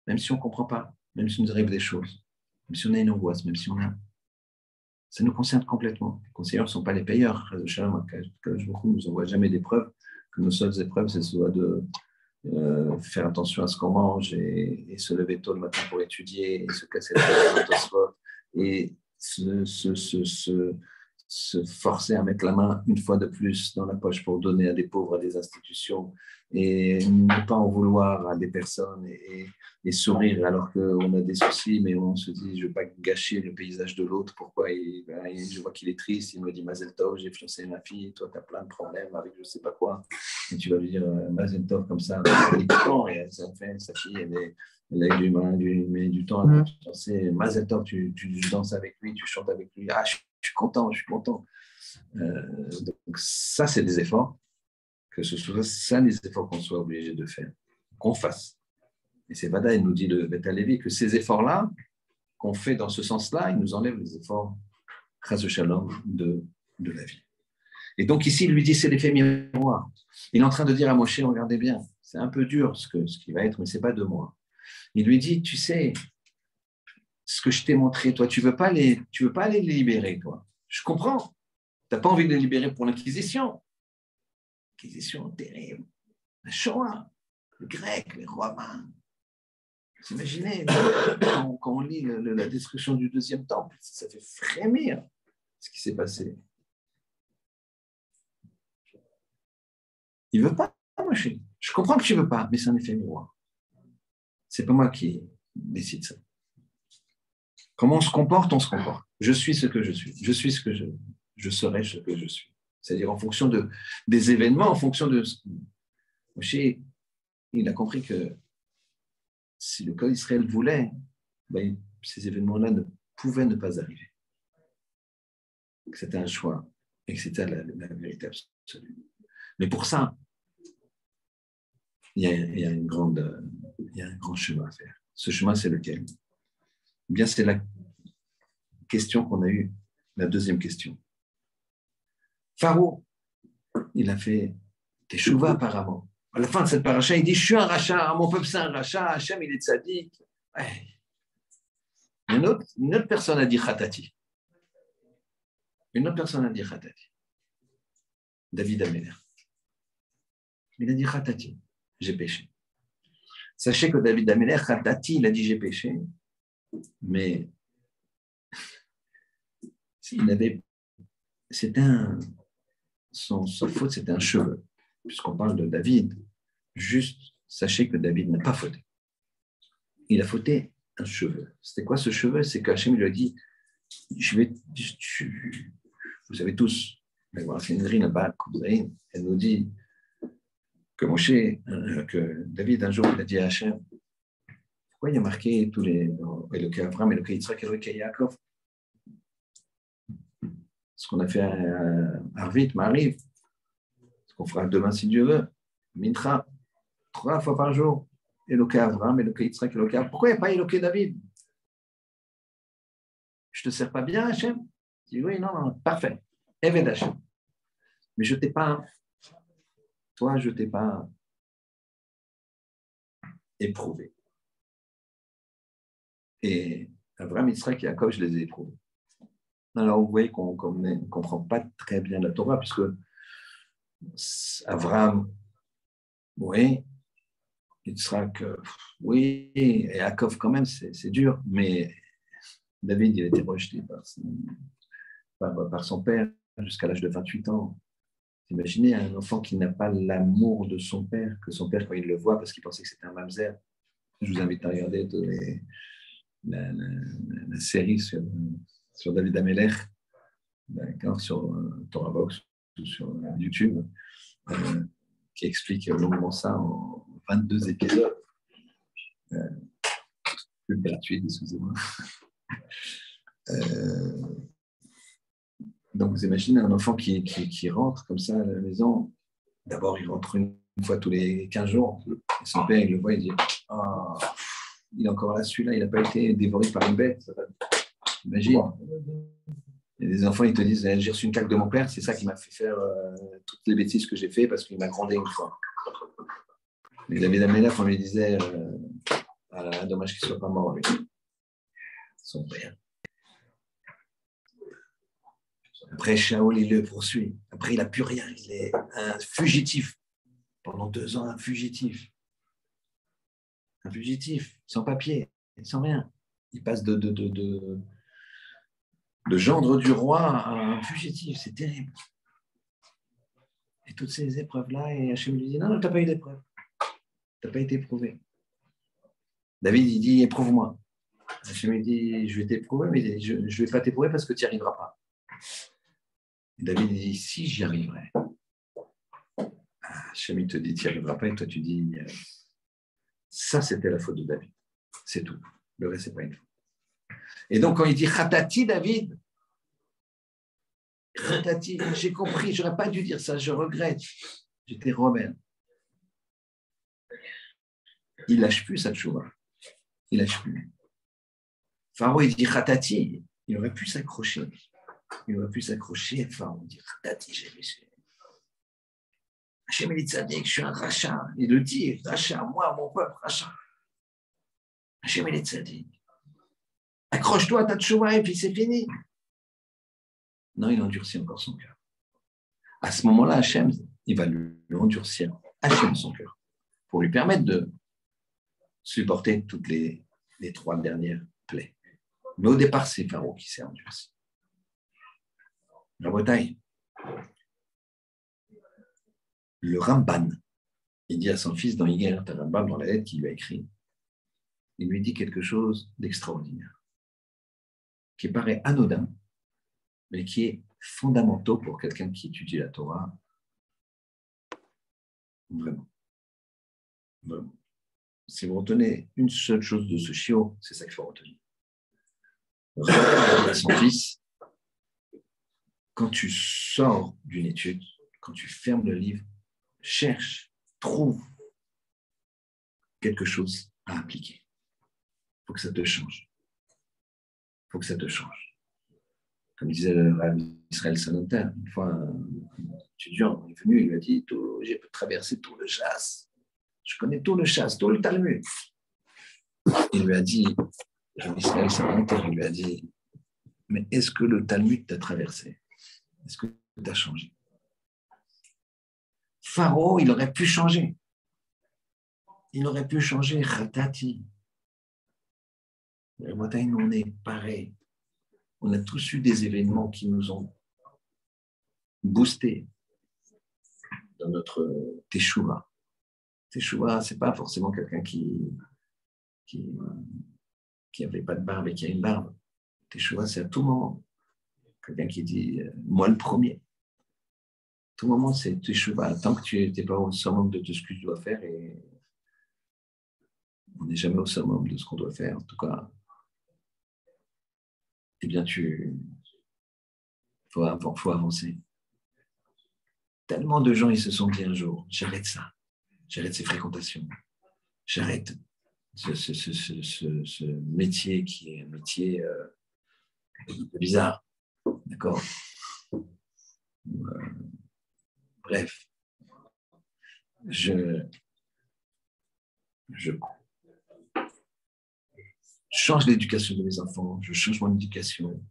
Même si on ne comprend pas, même si nous arrivent des choses, même si on a une angoisse, même si on a... Ça nous concerne complètement. Les conseillers ne sont pas les payeurs. Kadosh Baruch Hu ne nous envoie jamais des preuves, que nos seules épreuves, c'est soit de... faire attention à ce qu'on mange et se lever tôt le matin pour étudier et se casser la tête et se forcer à mettre la main une fois de plus dans la poche pour donner à des pauvres, à des institutions et ne pas en vouloir à des personnes et sourire alors qu'on a des soucis, mais on se dit je ne veux pas gâcher le paysage de l'autre. Pourquoi je vois qu'il est triste, il me dit Mazel Tov, j'ai fiancé ma fille, toi tu as plein de problèmes avec je ne sais pas quoi. Et tu vas lui dire Mazel Tov comme ça, et ça fait sa fille, elle a eu du temps à danser. Mazel Tov, tu danses avec lui, tu chantes avec lui. Ah, je suis content. Donc ça, c'est des efforts, que ce soit ça les efforts qu'on soit obligé de faire, qu'on fasse. Et c'est Vada, il nous dit de Beth Alevi que ces efforts-là, qu'on fait dans ce sens-là, ils nous enlèvent les efforts, grâce au shalom, de la vie. Et donc ici, il lui dit, c'est l'effet miroir. Il est en train de dire à Moshe, regardez bien, c'est un peu dur ce qui va être, mais ce n'est pas de moi. Il lui dit, tu sais, ce que je t'ai montré, toi, tu veux pas les libérer, toi. Je comprends. Tu n'as pas envie de les libérer pour l'Inquisition. L'Inquisition terrible. La Shoah, les Grecs, les Romains. Vous imaginez, quand on lit la destruction du deuxième temple, ça fait frémir ce qui s'est passé. Il ne veut pas, moi, je comprends que tu ne veux pas, mais c'est un effet miroir. Ce n'est pas moi qui décide ça. Comment on se comporte, on se comporte. Je suis ce que je suis. Je suis ce que je serai ce que je suis. C'est-à-dire en fonction des événements, en fonction de... Moshe, il a compris que si le code d'Israël voulait, ben, ces événements-là ne pouvaient ne pas arriver. Que c'était un choix et que c'était la vérité absolue. Mais pour ça, il y a un grand chemin à faire. Ce chemin, c'est lequel? Eh bien, c'est la question qu'on a eue, la deuxième question. Pharaon, il a fait teshuva apparemment. À la fin de cette paracha, il dit, je suis un rachat, mon peuple c'est un rachat, Hachem il est tzaddik. Ouais. Une autre personne a dit khatati. Une autre personne a dit khatati. David Améler. Il a dit khatati, j'ai péché. Sachez que David Améler, khatati, il a dit j'ai péché, mais sa faute, c'était un cheveu. Puisqu'on parle de David, juste sachez que David n'a pas fauté. Il a fauté un cheveu. C'était quoi ce cheveu? C'est qu'Hachem lui a dit, vous savez tous, elle nous dit que que David un jour il a dit à Hachem, pourquoi il y a marqué tous les Eloké Abraham, Eloké Yitzhak, Eloké Yaakov? Ce qu'on a fait à Arvit, m'arrive, ce qu'on fera demain si Dieu veut, Mintra, 3 fois par jour, Eloké Abraham, Eloké Yitzhak, Eloké Yaakov. Pourquoi il n'y a pas Eloké David? Je ne te sers pas bien, Hachem? Je dis oui, non, parfait. Eved Hachem. Mais je ne t'ai pas, toi, je ne t'ai pas éprouvé. Et Abraham, Yitzhak et Yaakov, je les ai éprouvés. Alors, vous voyez qu'on ne comprend pas très bien la Torah, puisque Abraham, oui, Yitzhak, oui, et Yaakov, quand même, c'est dur, mais David, il a été rejeté par son père jusqu'à l'âge de 28 ans. Imaginez un enfant qui n'a pas l'amour de son père, que son père, quand il le voit, parce qu'il pensait que c'était un mamzer. Je vous invite à regarder la série sur David Améler, d'accord, sur Torah Box ou sur YouTube, qui explique longuement ça en 22 épisodes. Plus gratuit, excusez-moi. Donc, vous imaginez un enfant qui rentre comme ça à la maison. D'abord, il rentre une fois tous les 15 jours. Et son père, il le voit, il dit oh, il est encore là, celui-là, il n'a pas été dévoré par une bête. Imagine. Et des enfants, ils te disent j'ai reçu une claque de mon père, c'est ça qui m'a fait faire toutes les bêtises que j'ai fait parce qu'il m'a grondé une fois. Mais David Améler, on lui disait dommage qu'il ne soit pas mort, lui. Son père. Après, Shaoul, il le poursuit. Après, il n'a plus rien. Il est un fugitif. Pendant 2 ans, un fugitif. Un fugitif, sans papier, sans rien. Il passe de gendre du roi à un fugitif. C'est terrible. Et toutes ces épreuves-là, et Hachem lui dit non, tu n'as pas eu d'épreuve. Tu n'as pas été éprouvé. David, il dit éprouve-moi. Hachem lui dit je vais t'éprouver, mais je ne vais pas t'éprouver parce que tu n'y arriveras pas. Et David dit si j'y arriverai. Hachem te dit tu n'y arriveras pas et toi tu dis ça c'était la faute de David. C'est tout. Le reste, ce n'est pas une faute. Et donc quand il dit Khatati David, Khatati, j'ai compris, je n'aurais pas dû dire ça, je regrette. J'étais rebelle. Il ne lâche plus sa tchouva. Il ne lâche plus. Pharaon, il dit Khatati, il aurait pu s'accrocher. Il aurait pu s'accrocher. Pharaon dit Khatati, j'ai péché. Hachem Elitzadik, je suis un rachat. Il le dit, rachat, moi, mon peuple, rachat. Hachem Elitzadik. Accroche-toi à ta tchouva et puis c'est fini. Non, il endurcit encore son cœur. À ce moment-là, Hachem, il va lui endurcir, Hachem, son cœur, pour lui permettre de supporter toutes les 3 dernières plaies. Mais au départ, c'est Pharaon qui s'est endurci. La bataille. Le Ramban, il dit à son fils dans Iger, Rambam, dans la lettre qu'il lui a écrite, il lui dit quelque chose d'extraordinaire, qui paraît anodin, mais qui est fondamental pour quelqu'un qui étudie la Torah. Vraiment. Vraiment. Si vous retenez une seule chose de ce chiot, c'est ça qu'il faut retenir. À son fils, quand tu sors d'une étude, quand tu fermes le livre, cherche, trouve quelque chose à appliquer. Il faut que ça te change. Il faut que ça te change. Comme disait le Rabbi Israël Salonter, une fois un étudiant est venu, il lui a dit j'ai traversé tout le chasse, je connais tout le chasse, tout le Talmud. Il lui a dit, Rabbi Israël Salonter, il lui a dit mais est-ce que le Talmud t'a traversé? Est-ce que tu as changé? Pharaon, il aurait pu changer. Il aurait pu changer. Khatati. Nous, on est pareil. On a tous eu des événements qui nous ont boostés dans notre teshuva. Teshuva, ce n'est pas forcément quelqu'un qui n'avait pas de barbe et qui a une barbe. Teshuva, c'est à tout moment. Quelqu'un qui dit moi le premier. Tout moment, c'est teshuva. Tant que tu n'es pas au summum de tout ce que tu dois faire, et on n'est jamais au summum de ce qu'on doit faire, en tout cas, eh bien, faut avancer. Tellement de gens, ils se sont dit un jour, j'arrête ça, j'arrête ces fréquentations, j'arrête ce métier qui est un métier bizarre, d'accord? Bref, je change l'éducation de mes enfants, je change mon éducation,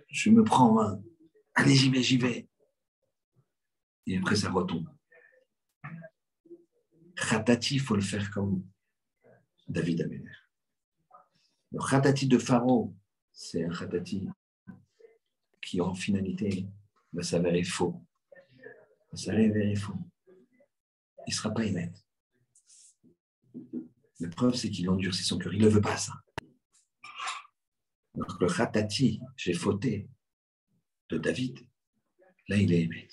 je me prends en main, allez, j'y vais. Et après, ça retombe. Khatati, il faut le faire comme David Améler. Le Khatati de Pharaon, c'est un Khatati qui, en finalité, va s'avérer faux. Va s'avérer faux. Il ne sera pas émet. La preuve, c'est qu'il endurcit son cœur. Il ne veut pas ça. Donc, le Khatati, j'ai fauté, de David, là, il est émet.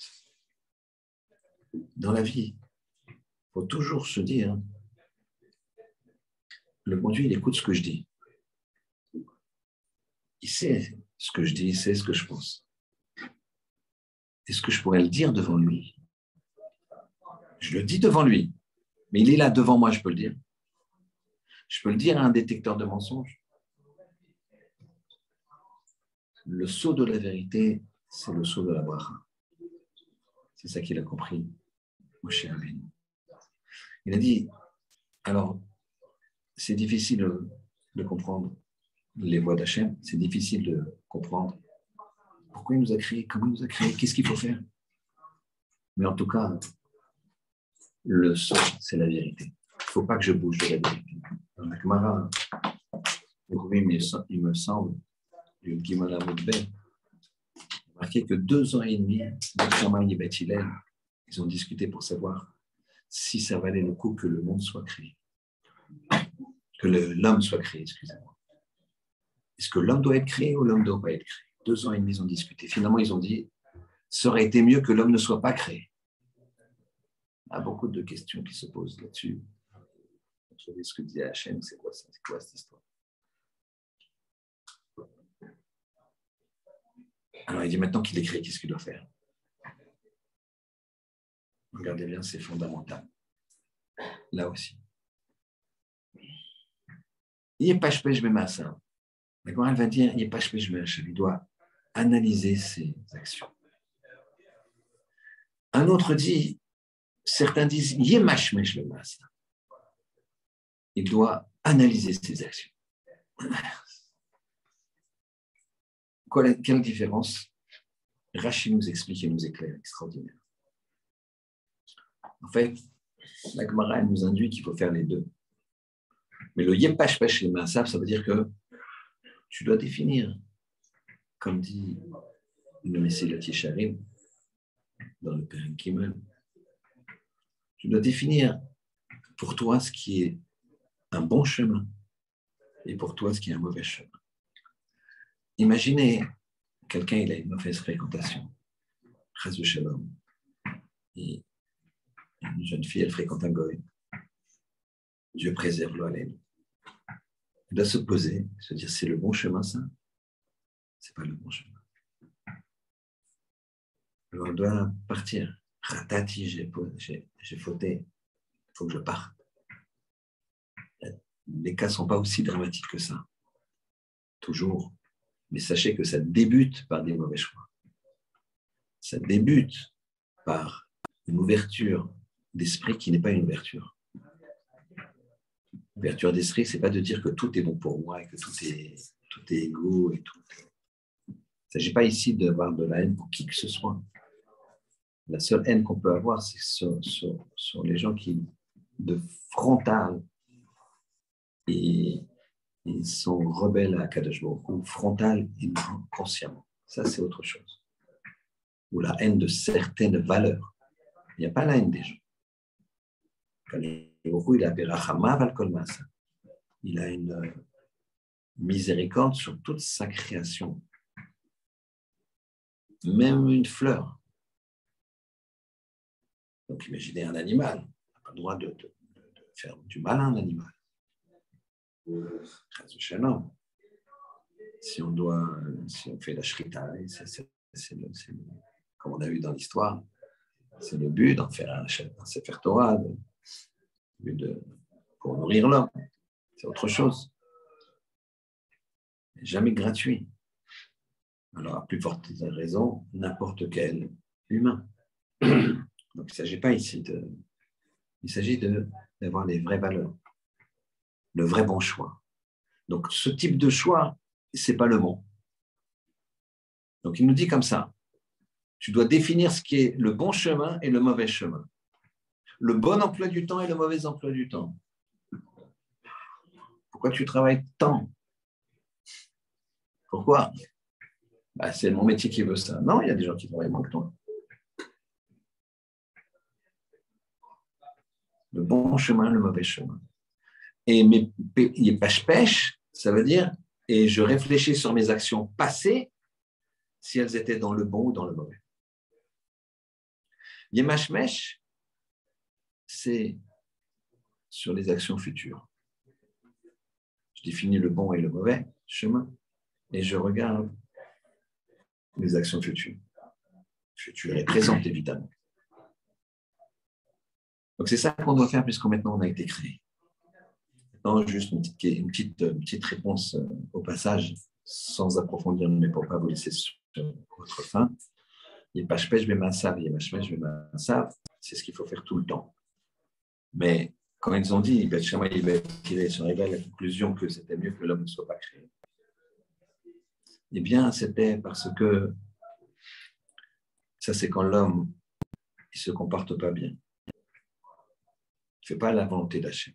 Dans la vie, il faut toujours se dire, le bon Dieu, il écoute ce que je dis. Il sait ce que je dis, il sait ce que je pense. Est-ce que je pourrais le dire devant lui? Je le dis devant lui, mais il est là devant moi, je peux le dire. Je peux le dire à un détecteur de mensonges. Le sceau de la vérité, c'est le sceau de la bracha. C'est ça qu'il a compris, Moshe Rabbeinu. Il a dit, alors, c'est difficile de comprendre les voies d'Hachem, c'est difficile de comprendre pourquoi il nous a créés, comment il nous a créés, qu'est-ce qu'il faut faire. Mais en tout cas, le sceau, c'est la vérité. Il ne faut pas que je bouge de la vérité. Dans la Gemara, il me semble, du Gimala Moudbeh, marqué que 2 ans et demi, Benjamin et Beth Hillel, ils ont discuté pour savoir si ça valait le coup que le monde soit créé. Que l'homme soit créé, excusez-moi. Est-ce que l'homme doit être créé ou l'homme ne doit pas être créé? 2 ans et demi, ils ont discuté. Finalement, ils ont dit, ça aurait été mieux que l'homme ne soit pas créé. Il y a beaucoup de questions qui se posent là-dessus. Vous savez ce que disait Hachem, c'est quoi ça? C'est quoi cette histoire? Alors, il dit maintenant qu'il est créé, qu'est-ce qu'il doit faire? Regardez bien, c'est fondamental. Là aussi. Il n'est pas je mets ma ça. D'accord, elle va dire, il n'est pas je mets il doit analyser ses actions. Un autre dit, certains disent, il doit analyser ses actions. Quelle différence? Rachid nous explique et nous éclaire, extraordinaire. En fait, la Gemara nous induit qu'il faut faire les deux. Mais le yepash pesh et masav, ça veut dire que tu dois définir, comme dit le Messie Yesharim dans le Père Kimel, tu dois définir pour toi ce qui est un bon chemin et pour toi ce qui est un mauvais chemin. Imaginez, quelqu'un il a une mauvaise fréquentation, Chas v'Shalom, et une jeune fille elle fréquente un goy. Dieu préserve l'Oalem. Il doit se poser, se dire c'est le bon chemin ça? C'est pas le bon chemin. Alors on doit partir. Ratati, j'ai fauté, il faut que je parte. Les cas ne sont pas aussi dramatiques que ça, toujours. Mais sachez que ça débute par des mauvais choix. Ça débute par une ouverture d'esprit qui n'est pas une ouverture. L'ouverture d'esprit, ce n'est pas de dire que tout est bon pour moi et que tout est égaux et tout. Il ne s'agit pas ici d'avoir de la haine pour qui que ce soit. La seule haine qu'on peut avoir, c'est sur les gens qui, de frontal, et ils sont rebelles à Kadosh Baruch Hu, frontal et consciemment. Ça, c'est autre chose. Ou la haine de certaines valeurs. Il n'y a pas la haine des gens. Kadosh Baruch Hu, il a berachama val kol ma'asa. Il a une miséricorde sur toute sa création. Même une fleur. Donc, imaginez un animal. On n'a pas le droit de faire du mal à un animal. Si on fait la shrita, comme on a vu dans l'histoire, c'est le but d'en faire un Sefer Torah, pour nourrir l'homme. C'est autre chose. Jamais gratuit. Alors, à plus forte raison, n'importe quel humain. Donc, il ne s'agit pas ici il s'agit d'avoir les vraies valeurs, le vrai bon choix. Donc, ce type de choix, ce n'est pas le bon. Donc, il nous dit comme ça, tu dois définir ce qui est le bon chemin et le mauvais chemin. Le bon emploi du temps et le mauvais emploi du temps. Pourquoi tu travailles tant? Pourquoi? C'est mon métier qui veut ça. Non, il y a des gens qui travaillent moins que toi. Le bon chemin, le mauvais chemin. Et mes pêche, ça veut dire, et je réfléchis sur mes actions passées, si elles étaient dans le bon ou dans le mauvais. Yemashmesh, c'est sur les actions futures. Je définis le bon et le mauvais chemin, et je regarde les actions futures. Futures et présentes, évidemment. Donc, c'est ça qu'on doit faire puisque maintenant on a été créé. Maintenant, juste une petite réponse au passage, sans approfondir, mais pour ne pas vous laisser sur votre faim. C'est ce qu'il faut faire tout le temps. Mais quand ils ont dit, ils sont arrivés à la conclusion que c'était mieux que l'homme ne soit pas créé. Eh bien, c'était parce que ça, c'est quand l'homme ne se comporte pas bien. Il ne fait pas la volonté d'Hachem.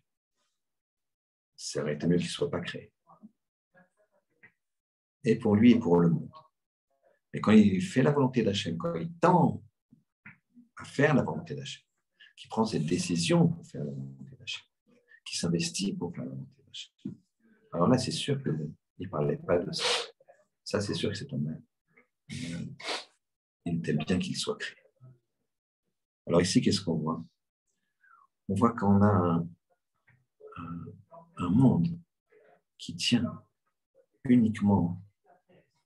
Ça aurait été mieux qu'il ne soit pas créé. Et pour lui et pour le monde. Mais quand il fait la volonté d'Hachem, quand il tend à faire la volonté d'Hachem, qui prend ses décisions pour faire la volonté d'Hachem, qui s'investit pour faire la volonté d'Hachem, alors là, c'est sûr qu'il ne parlait pas de ça. Ça, c'est sûr que c'est un mal. Il était bien qu'il soit créé. Alors ici, qu'est-ce qu'on voit? On voit qu'on a un monde qui tient uniquement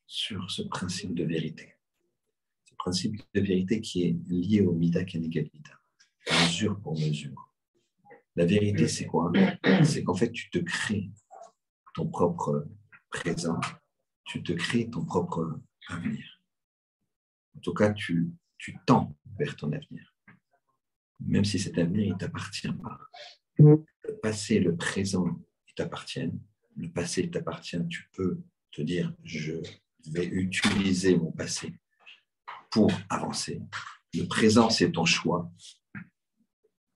sur ce principe de vérité. Ce principe de vérité qui est lié au Mida Keneged Mida, mesure pour mesure. La vérité, c'est quoi? C'est qu'en fait, tu te crées ton propre présent, tu te crées ton propre avenir. En tout cas, tu tends vers ton avenir. Même si cet avenir, il ne t'appartient pas. Le passé, le présent, ils t'appartiennent. Le passé, il t'appartient. Tu peux te dire, je Je vais utiliser mon passé pour avancer. Le présent, c'est ton choix,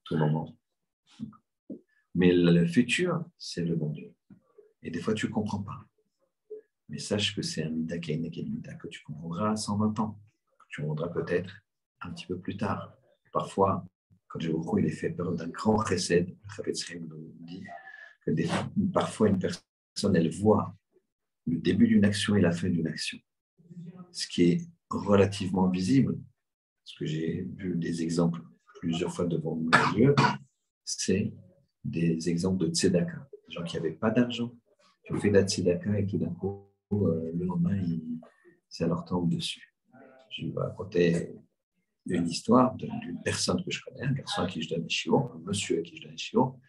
tout moment. Mais le futur, c'est le bon Dieu. Et des fois, tu ne comprends pas. Mais sache que c'est un mida mida que tu comprendras à 120 ans, que tu comprendras peut-être un petit peu plus tard. Parfois, quand je vois il est fait peur d'un grand chesed, le Chafetz Chaim nous dit que parfois une personne, elle voit le début d'une action et la fin d'une action. Ce qui est relativement visible, parce que j'ai vu des exemples plusieurs fois devant mes yeux, c'est des exemples de tzedaka. Des gens qui n'avaient pas d'argent, qui ont fait de la tzedaka et tout d'un coup, le lendemain, ça leur tombe dessus. Je vais raconter une histoire d'une personne que je connais, un garçon à qui je donne des chiots, un monsieur à qui je donne des chiots,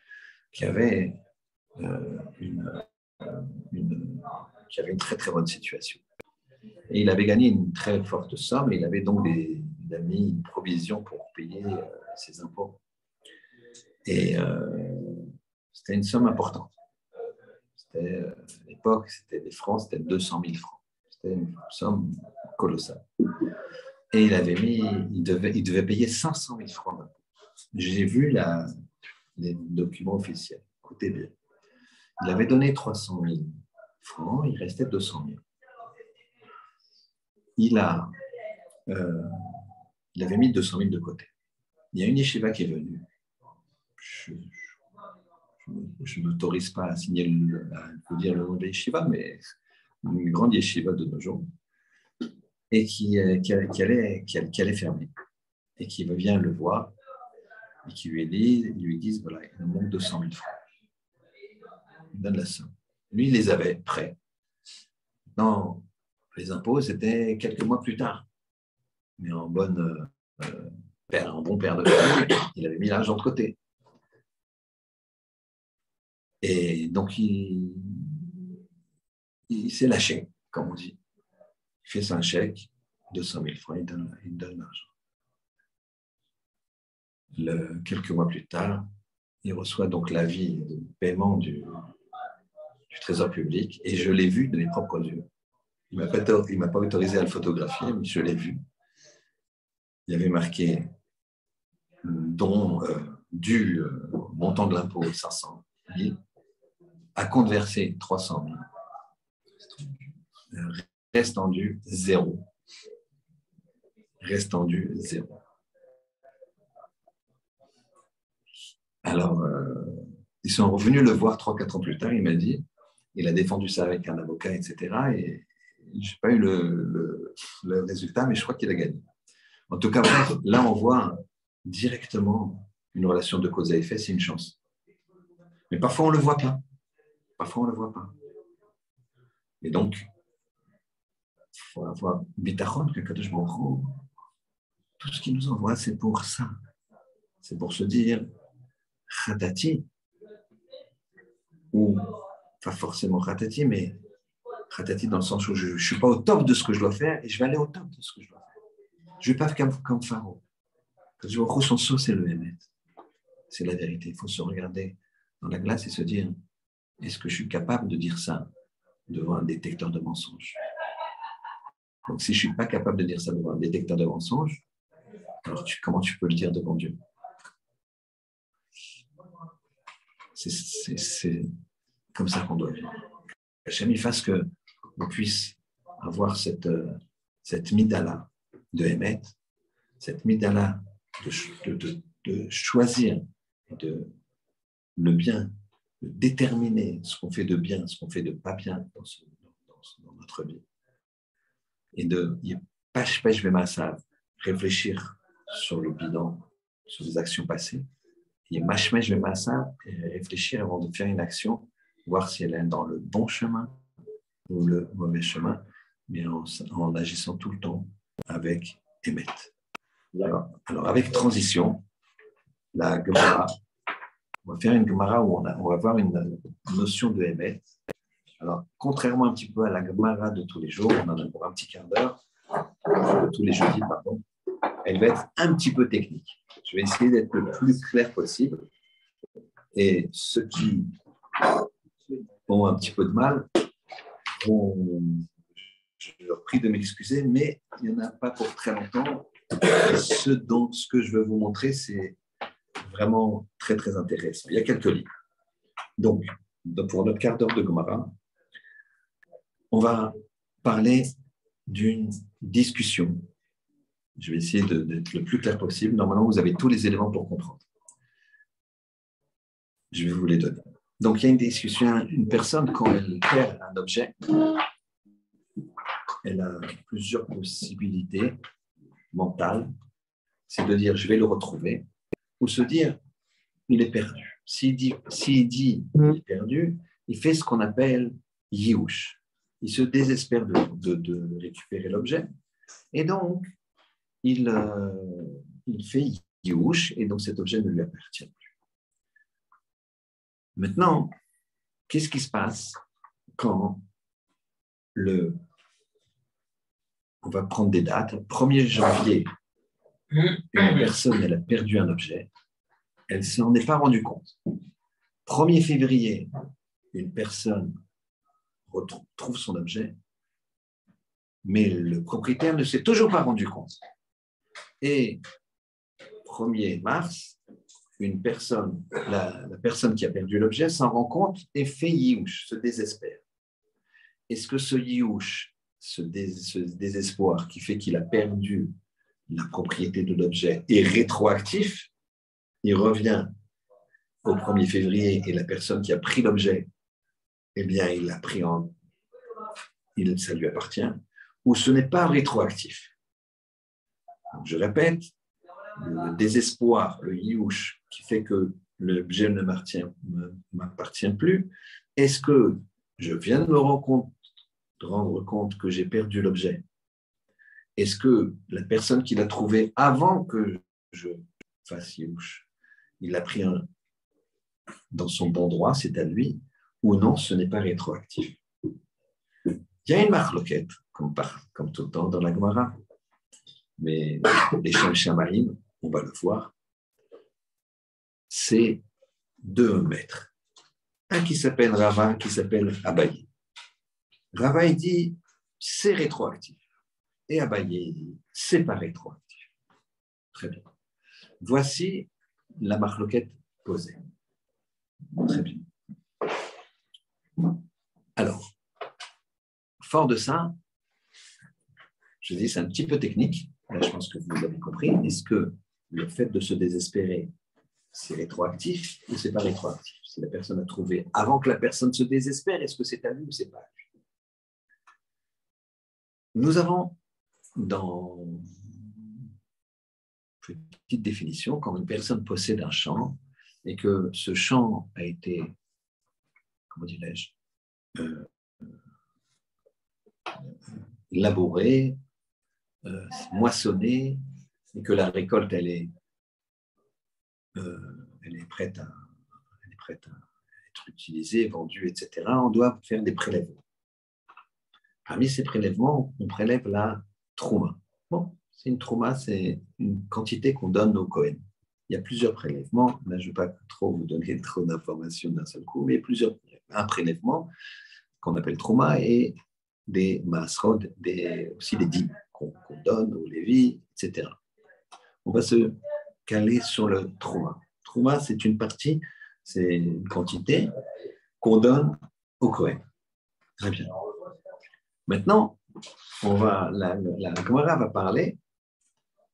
qui avait qui avait une très très bonne situation. Et il avait gagné une très forte somme et il avait donc il a mis une provision pour payer ses impôts. Et c'était une somme importante. C'était, à l'époque, c'était des francs, c'était 200 000 francs. C'était une somme colossale. Et il devait payer 500 000 francs d'impôts. J'ai vu les documents officiels. Écoutez bien. Il avait donné 300 000 francs, il restait 200 000. Il avait mis 200 000 de côté. Il y a une yeshiva qui est venue. Je ne m'autorise pas à signer à dire le nom de yeshiva, mais une grande yeshiva de nos jours, et qui allait fermer, et qui vient le voir, et qui lui disent, voilà, il nous manque 200 000 francs. Il donne la somme. Lui, il les avait prêts. Non, les impôts, c'était quelques mois plus tard. Mais en bon père de famille, il avait mis l'argent de côté. Et donc, il s'est lâché, comme on dit. Il fait son chèque, 200 000 francs, il donne l'argent. Quelques mois plus tard, il reçoit donc l'avis de paiement du Trésor public et je l'ai vu de mes propres yeux. Il ne m'a pas autorisé à le photographier, mais je l'ai vu. Il y avait marqué dont dû montant de l'impôt 500 000, à compte versé 300 000, reste en dû 0. Reste en dû 0. Alors, ils sont revenus le voir 3-4 ans plus tard, il m'a dit, il a défendu ça avec un avocat, etc. Et je n'ai pas eu le résultat, mais je crois qu'il a gagné. En tout cas, bref, là, on voit directement une relation de cause à effet, c'est une chance. Mais parfois, on ne le voit pas. Parfois, on ne le voit pas. Et donc, il faut avoir bitachon, que Kadosh Baruch Hu, tout ce qu'il nous envoie, c'est pour ça. C'est pour se dire, Khatati, ou pas forcément Khatati, mais Khatati dans le sens où je ne suis pas au top de ce que je dois faire et je vais aller au top de ce que je dois faire. Je ne vais pas faire comme Pharaon. Kadosh Baruch Hu, son sceau, c'est le Hémet. C'est la vérité. Il faut se regarder dans la glace et se dire, est-ce que je suis capable de dire ça devant un détecteur de mensonges? Donc, si je ne suis pas capable de dire ça devant un détecteur de mensonges, alors comment tu peux le dire devant Dieu? C'est comme ça qu'on doit vivre. Hachem, il fasse qu'on puisse avoir cette midala de Hémet, cette midala de choisir le bien, de déterminer ce qu'on fait de bien, ce qu'on fait de pas bien dans notre vie. Et de réfléchir sur le bilan, sur les actions passées. Et réfléchir avant de faire une action, voir si elle est dans le bon chemin ou le mauvais chemin, mais en agissant tout le temps avec Emet. Alors avec transition, la Gemara, on va faire une Gemara où on va avoir une notion de Emet. Alors, contrairement un petit peu à la Gemara de tous les jours, on en a pour un petit quart d'heure, tous les jeudis, pardon, elle va être un petit peu technique. Je vais essayer d'être le plus clair possible. Et ceux qui ont un petit peu de mal, je leur prie de m'excuser, mais il n'y en a pas pour très longtemps. Et ce que je veux vous montrer, c'est vraiment très, très intéressant. Il y a quelques livres. Donc, pour notre quart d'heure de Gemara, on va parler d'une discussion. Je vais essayer d'être le plus clair possible. Normalement, vous avez tous les éléments pour comprendre. Je vais vous les donner. Donc, il y a une discussion. Une personne, quand elle perd un objet, elle a plusieurs possibilités mentales. C'est de dire, je vais le retrouver, ou se dire, il est perdu. S'il dit il est perdu, il fait ce qu'on appelle yiouch. Il se désespère de récupérer l'objet. Et donc, il fait yiouch, et donc cet objet ne lui appartient plus. Maintenant, qu'est-ce qui se passe quand on va prendre des dates. 1er janvier, une personne, elle a perdu un objet. Elle ne s'en est pas rendue compte. 1er février, une personne trouve son objet, mais le propriétaire ne s'est toujours pas rendu compte. Et 1er mars, une personne, la personne qui a perdu l'objet s'en rend compte et fait yiouch, se désespère. Est-ce que ce yiouch, ce désespoir qui fait qu'il a perdu la propriété de l'objet est rétroactif? Il revient au 1er février et la personne qui a pris l'objet, eh bien, il l'a pris ça lui appartient, ou ce n'est pas rétroactif. Donc, je répète, le désespoir, le yiouch, qui fait que l'objet ne m'appartient plus, est-ce que je viens de me rendre compte que j'ai perdu l'objet? Est-ce que la personne qui l'a trouvé avant que je fasse yiouch, il l'a pris dans son bon droit, c'est à lui, ou non, ce n'est pas rétroactif? Il y a une marloquette, comme tout le temps dans la Gemara, mais les Shem Shamarim, on va le voir, c'est 2 maîtres. Un qui s'appelle Rava, un qui s'appelle Abaye. Rava, il dit, c'est rétroactif. Et Abaye, il dit, c'est pas rétroactif. Très bien. Voici la marloquette posée. Très bien. Alors, fort de ça, je dis, c'est un petit peu technique. Là, je pense que vous avez compris. Est-ce que le fait de se désespérer, c'est rétroactif ou c'est pas rétroactif? Si la personne a trouvé avant que la personne se désespère, est-ce que c'est à lui ou c'est pas à lui? Nous avons dans une petite définition, quand une personne possède un champ et que ce champ a été, comment dirais-je, labouré, moissonné, et que la récolte elle est prête à être utilisée, vendue, etc., on doit faire des prélèvements. Parmi ces prélèvements, on prélève la trouma. Bon, c'est une trouma, c'est une quantité qu'on donne au Kohen. Il y a plusieurs prélèvements. Là, je ne vais pas trop vous donner trop d'informations d'un seul coup, mais plusieurs prélèvements. Un prélèvement qu'on appelle trouma et des maasrod, aussi des dîmes qu'on donne aux lévis, etc. On va se caler sur le trouma. Trouma, c'est une partie, c'est une quantité qu'on donne au Kohen. Très bien. Maintenant, la Gemara va parler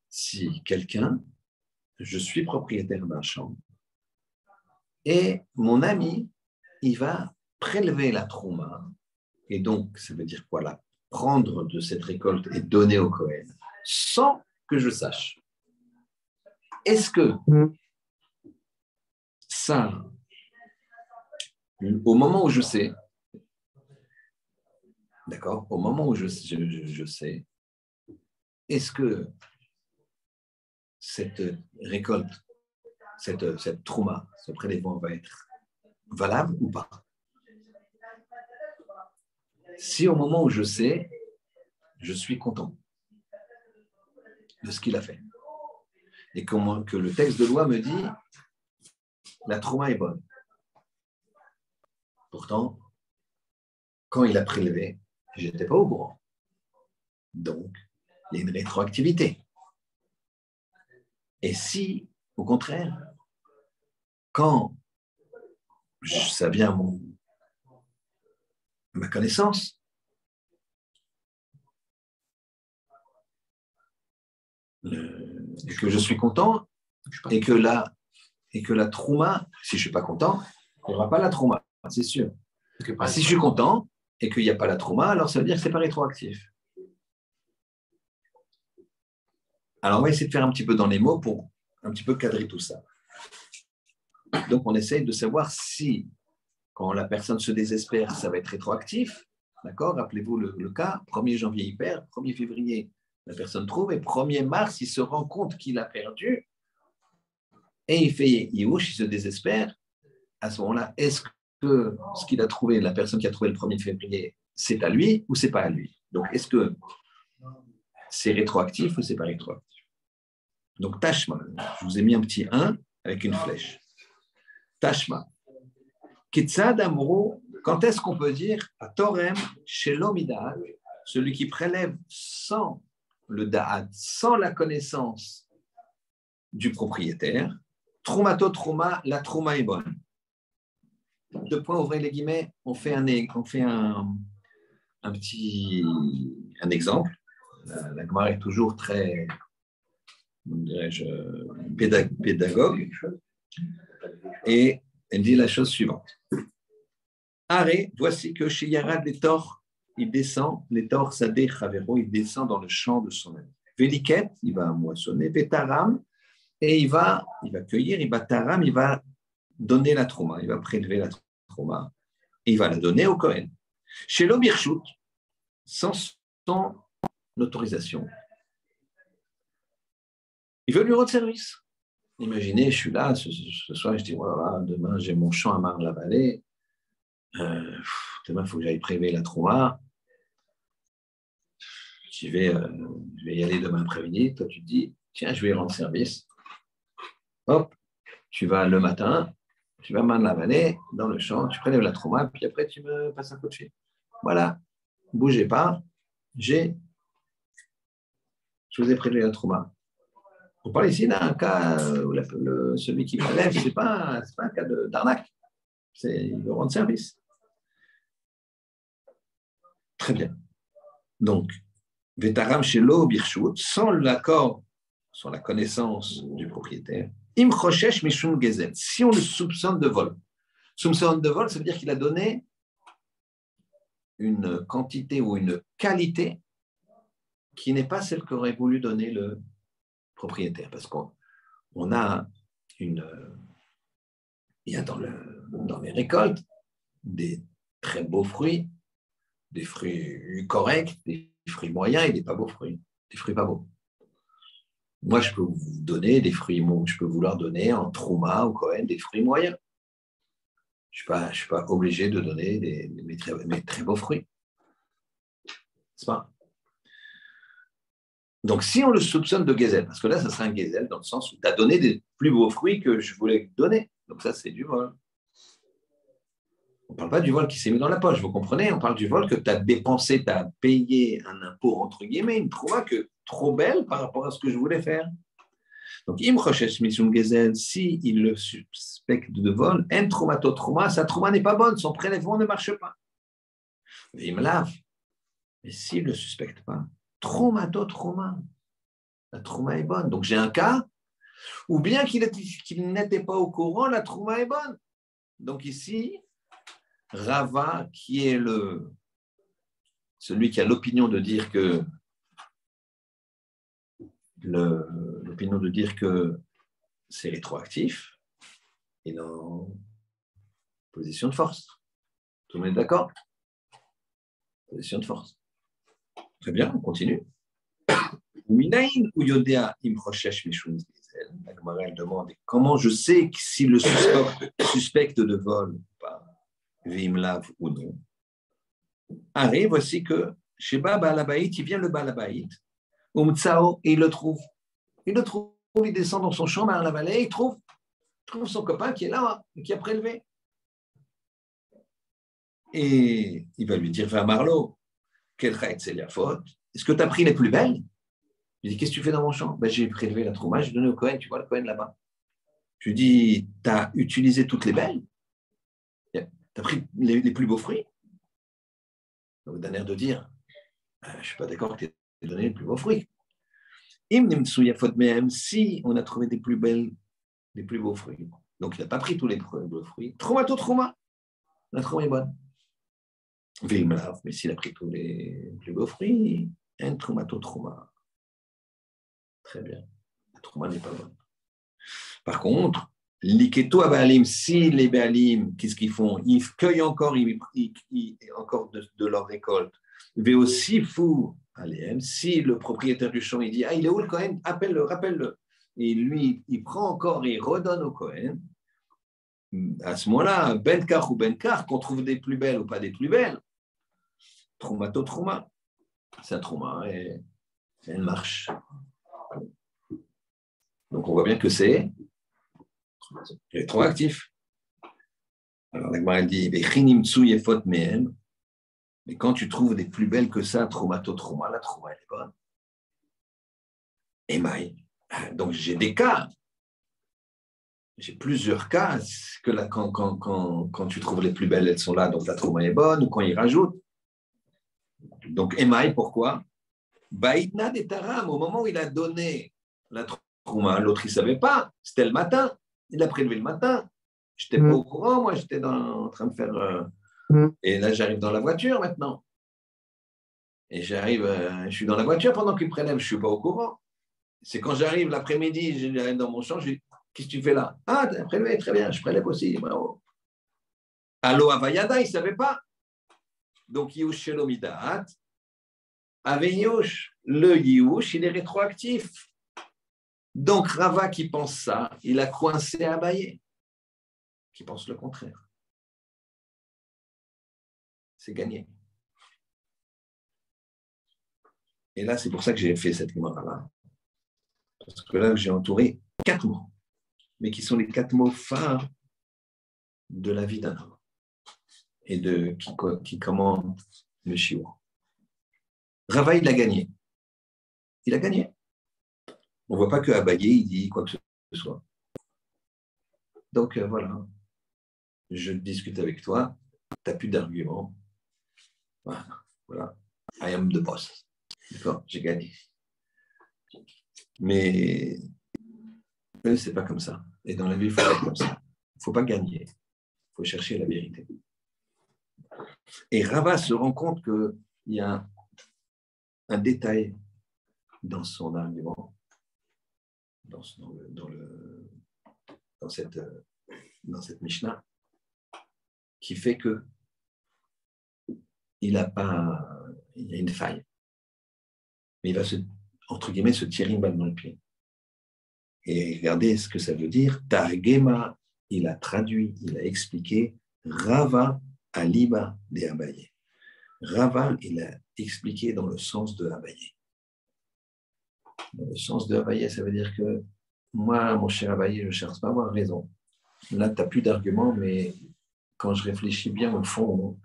si quelqu'un, je suis propriétaire d'un champ, et mon ami, il va prélever la trouma, et donc, ça veut dire quoi là? Prendre de cette récolte et donner au Kohen, sans que je sache. Est-ce que ça, au moment où je sais, d'accord, au moment où je sais, est-ce que cette récolte, cette trouma, ce prélèvement va être valable ou pas? Si au moment où je sais, je suis content de ce qu'il a fait, et que le texte de loi me dit la trouma est bonne. Pourtant, quand il a prélevé, je n'étais pas au courant. Donc, il y a une rétroactivité. Et si, au contraire, quand ça vient à ma connaissance, et que je suis content, et que la trouma, si je ne suis pas content, il n'y aura pas la trouma, c'est sûr. Si je suis content et qu'il n'y a pas la trouma, alors ça veut dire que ce n'est pas rétroactif. Alors, on va essayer de faire un petit peu dans les mots pour un petit peu cadrer tout ça. Donc, on essaye de savoir si, quand la personne se désespère, ça va être rétroactif. D'accord? Rappelez-vous le cas. 1er janvier, il perd. 1er février, la personne trouve. Et 1er mars, il se rend compte qu'il a perdu. Et il fait Youch, il se désespère. À ce moment-là, est-ce que ce qu'il a trouvé, la personne qui a trouvé le 1er février, c'est à lui ou c'est pas à lui? Donc, est-ce que c'est rétroactif ou c'est pas rétroactif? Donc, Tashma, je vous ai mis un petit 1 avec une flèche. Tashma. Kitsad Amro, quand est-ce qu'on peut dire à Torem, chez l'Omidad, celui qui prélève sans le Da'at, sans la connaissance du propriétaire, Troumato Trouma, la Trouma est bonne. 2 points, ouvrez les guillemets, on fait un exemple. La Gemara est toujours très, dirais-je, pédagogue. Et elle dit la chose suivante. Arrêt, voici que chez Yarad les Tor, il descend, les Tor Sadeh Chavero, il descend dans le champ de son ami. Véliket, il va moissonner, Vétaram, et il va cueillir, il va Taram, il va donner la trouma, il va prélever la trouma, et il va la donner au Kohen. Chez l'Obirchut, sans son autorisation, il veut lui rendre service. Imaginez, je suis là, ce soir, je dis, voilà, demain, j'ai mon champ à Marne-la-Vallée. Demain, il faut que j'aille prélever la trouma. Je vais y aller demain après-midi. Toi, tu te dis, tiens, je vais rendre service. Hop, tu vas le matin, tu vas à Marne-la-Vallée, dans le champ, tu prélèves la trouma, puis après, tu me passes un coup de fil. Voilà, bougez pas, je vous ai prélevé la trouma. On parle ici d'un cas où celui qui prélève, ce n'est pas un cas d'arnaque. Il veut rendre service. Très bien. Donc, Vétaram chez l'eau, Birchut, sans l'accord, sans la connaissance du propriétaire, Im Choshesh Mishum Gezel, si on le soupçonne de vol. Soupçonne de vol, ça veut dire qu'il a donné une quantité ou une qualité qui n'est pas celle qu'aurait voulu donner le propriétaire. Parce qu'on a il y a dans les récoltes des très beaux fruits, des fruits corrects, des fruits moyens et des pas beaux fruits, des fruits pas beaux. Moi, je peux vous donner des fruits, je peux vouloir donner en trouma ou Cohen des fruits moyens. Je ne suis pas obligé de donner mes très beaux fruits. C'est pas. Donc, si on le soupçonne de gazelle, parce que là, ça serait un gazelle dans le sens où tu as donné des plus beaux fruits que je voulais donner. Donc, ça, c'est du vol. On ne parle pas du vol qui s'est mis dans la poche, vous comprenez? On parle du vol que tu as dépensé, tu as payé un impôt, entre guillemets, une trouma que trop belle par rapport à ce que je voulais faire. Donc, im choshesh mishum gezel, si il le suspecte de vol, en troumato trouma, sa trouma n'est pas bonne, son prélèvement ne marche pas. Il me lave. Mais s'il ne le suspecte pas, troumato trouma, la trouma est bonne. Donc, j'ai un cas où bien qu'il n'était pas au courant, la trouma est bonne. Donc, ici, Rava, qui est celui qui a l'opinion de dire que c'est rétroactif, il est en position de force. Tout le monde est d'accord? Position de force. Très bien, on continue. La Gemara, elle demande comment je sais si le suspecte de vol ou pas, Vimlav ou non. Arrête, voici que chez Baba Alabaït, il vient le Balabaït, Umtsao, et il le trouve. Il descend dans son champ vers la vallée, il trouve son copain qui est là, qui a prélevé. Et il va lui dire, va Marlo, quel chait c'est la faute, est-ce que tu as pris les plus belles? Je lui dis, qu'est-ce que tu fais dans mon champ? Ben, j'ai prélevé la trouma, j'ai donné au Cohen, tu vois le Cohen là-bas. Je lui dis, tu as utilisé toutes les belles? Tu as pris les plus beaux fruits? Donc, d'un air de dire, je ne suis pas d'accord que tu aies donné les plus beaux fruits. Si on a trouvé des plus belles, des plus beaux fruits, donc il n'a pas pris tous les beaux fruits, tromato trouma, la trouma est bonne. Mais s'il a pris tous les plus beaux fruits, un tromato trouma. Très bien. La trouma n'est pas bonne. Par contre, l'iketo abalim, si les balim, qu'est-ce qu'ils font? Ils cueillent encore, encore de leur récolte. Mais aussi fou, si le propriétaire du champ il dit, il est où le Cohen? Appelle-le, rappelle-le. Et lui, il prend encore et il redonne au Cohen. À ce moment-là, Benkar ou Benkar, qu'on trouve des plus belles ou pas des plus belles, Troumato Trouma, c'est un Trouma et elle marche. Donc on voit bien que c'est rétroactif. Alors la Gemara dit, mais quand tu trouves des plus belles que ça, Troumato Trouma, la Trouma elle est bonne. Émail. Donc j'ai des cas. J'ai plusieurs cas que là, quand tu trouves les plus belles, elles sont là, donc la trouma est bonne, ou quand ils rajoutent. Donc, émail, pourquoi? Baïdna des taram, au moment où il a donné la trouma, l'autre, il ne savait pas, c'était le matin, il a prélevé le matin. Je n'étais pas au courant, moi, j'étais en train de faire. Et là, j'arrive dans la voiture maintenant. Et je suis dans la voiture pendant qu'il prélève, je ne suis pas au courant. C'est quand j'arrive l'après-midi, j'arrive dans mon champ, je dis, qu'est-ce que tu fais là? Ah, tu as prélevé, très bien, je prélève aussi. Bravo. Allo Avayada, il ne savait pas. Donc, Yush Shelomidat, avec Yush, le Yush, il est rétroactif. Donc, Rava qui pense ça, il a coincé Abaye, qui pense le contraire. C'est gagné. Et là, c'est pour ça que j'ai fait cette Gemara-là. Parce que là, j'ai entouré 4 mots, mais qui sont les 4 mots phares de la vie d'un homme et qui commande le shiur. Rava, il a gagné. Il a gagné. On ne voit pas que Abaye, il dit quoi que ce soit. Donc, voilà. Je discute avec toi. Tu n'as plus d'arguments. Voilà. I am the boss. D'accord? J'ai gagné. Mais c'est pas comme ça. Et dans la vie, il faut être comme ça. Il ne faut pas gagner. Il faut chercher la vérité. Et Rava se rend compte qu'il y a un détail dans son argument, dans cette Mishnah, qui fait que il y a une faille. Mais il va entre guillemets, se tirer une balle dans le pied. Et regardez ce que ça veut dire. Targema, il a traduit, il a expliqué Rava aliba de Abaye. Rava, il a expliqué dans le sens de Abaye. Dans le sens de Abaye, ça veut dire que moi, mon cher Abaye, je ne cherche pas à avoir raison. Là, tu n'as plus d'arguments, mais quand je réfléchis bien au fond,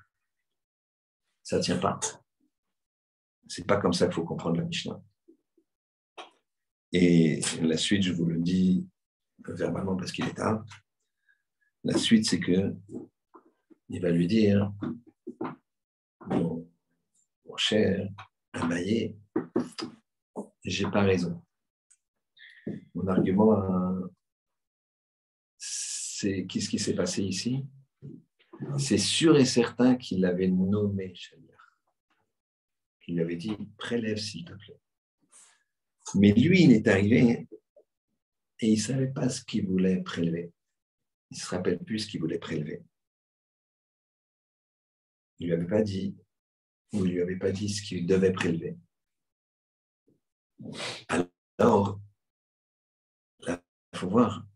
ça ne tient pas. Ce n'est pas comme ça qu'il faut comprendre la Mishnah. Et la suite, je vous le dis verbalement parce qu'il est tard. La suite, c'est que il va lui dire, mon cher Abaye, j'ai pas raison. Mon argument, c'est qu'est-ce qui s'est passé ici? C'est sûr et certain qu'il l'avait nommé Shaliach. Il lui avait dit, prélève s'il te plaît. Mais lui, il est arrivé et il ne savait pas ce qu'il voulait prélever. Il ne se rappelle plus ce qu'il voulait prélever. Il ne lui avait pas dit, ou il ne lui avait pas dit ce qu'il devait prélever. Alors, là, il faut voir.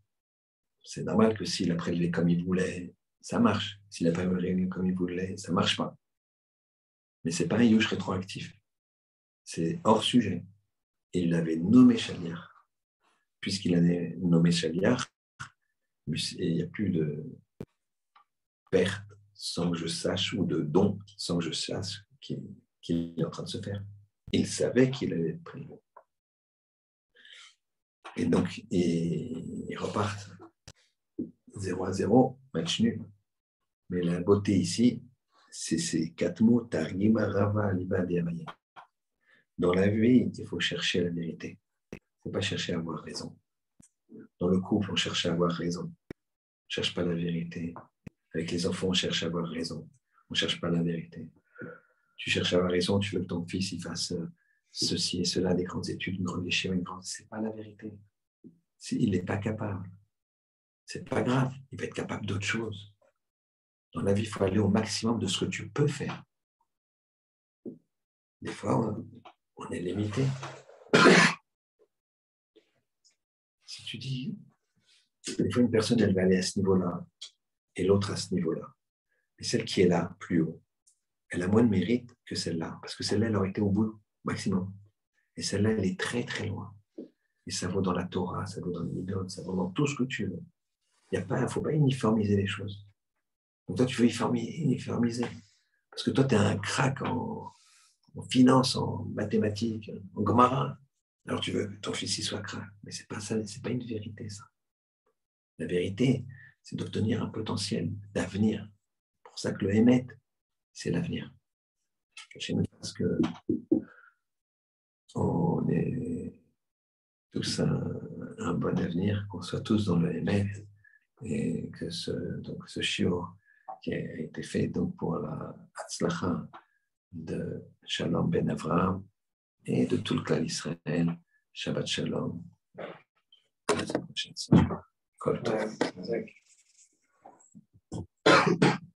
C'est normal que s'il a prélevé comme il voulait, ça marche. S'il n'a pas prélevé comme il voulait, ça ne marche pas. Mais ce n'est pas un yush rétroactif. C'est hors sujet. Et il l'avait nommé Shaliach. Puisqu'il avait nommé Shaliach, il n'y a plus de perte sans que je sache, ou de don sans que je sache qu'il est en train de se faire. il savait qu'il allait être pris. Et donc, ils repartent 0-0, match nul. Mais la beauté ici, c'est ces 4 mots, Targima, Rava, Liba, Diamaya. Dans la vie, il faut chercher la vérité. Il ne faut pas chercher à avoir raison. Dans le couple, on cherche à avoir raison. On ne cherche pas la vérité. Avec les enfants, on cherche à avoir raison. On ne cherche pas la vérité. Tu cherches à avoir raison, tu veux que ton fils il fasse ceci et cela, des grandes études, une grande échelle, une grande... Ce n'est pas la vérité. Il n'est pas capable. Ce n'est pas grave. Il va être capable d'autre chose. Dans la vie, il faut aller au maximum de ce que tu peux faire. Des fois, on est limité. Si tu dis, des fois, une personne, elle va aller à ce niveau-là et l'autre à ce niveau-là. Et celle qui est là, plus haut, elle a moins de mérite que celle-là, parce que celle-là, elle aurait été au bout, maximum. Et celle-là, elle est très, très loin. Et ça vaut dans la Torah, ça vaut dans le Midrash, ça vaut dans tout ce que tu veux. Il ne faut pas uniformiser les choses. Donc toi, tu veux uniformiser. Parce que toi, tu es un crack en finance, en mathématiques, en Gemara. Alors tu veux que ton fils y soit crack. Mais ce n'est pas ça, c'est pas une vérité, ça. La vérité, c'est d'obtenir un potentiel d'avenir. C'est pour ça que le Hémet, c'est l'avenir. Parce que on est tous un bon avenir, qu'on soit tous dans le Hémet, et que ce shiur qui a été fait donc pour la Hatzlacha de Shalom ben Avraham et de tout le clan Israël, Shabbat Shalom. À la prochaine soirée.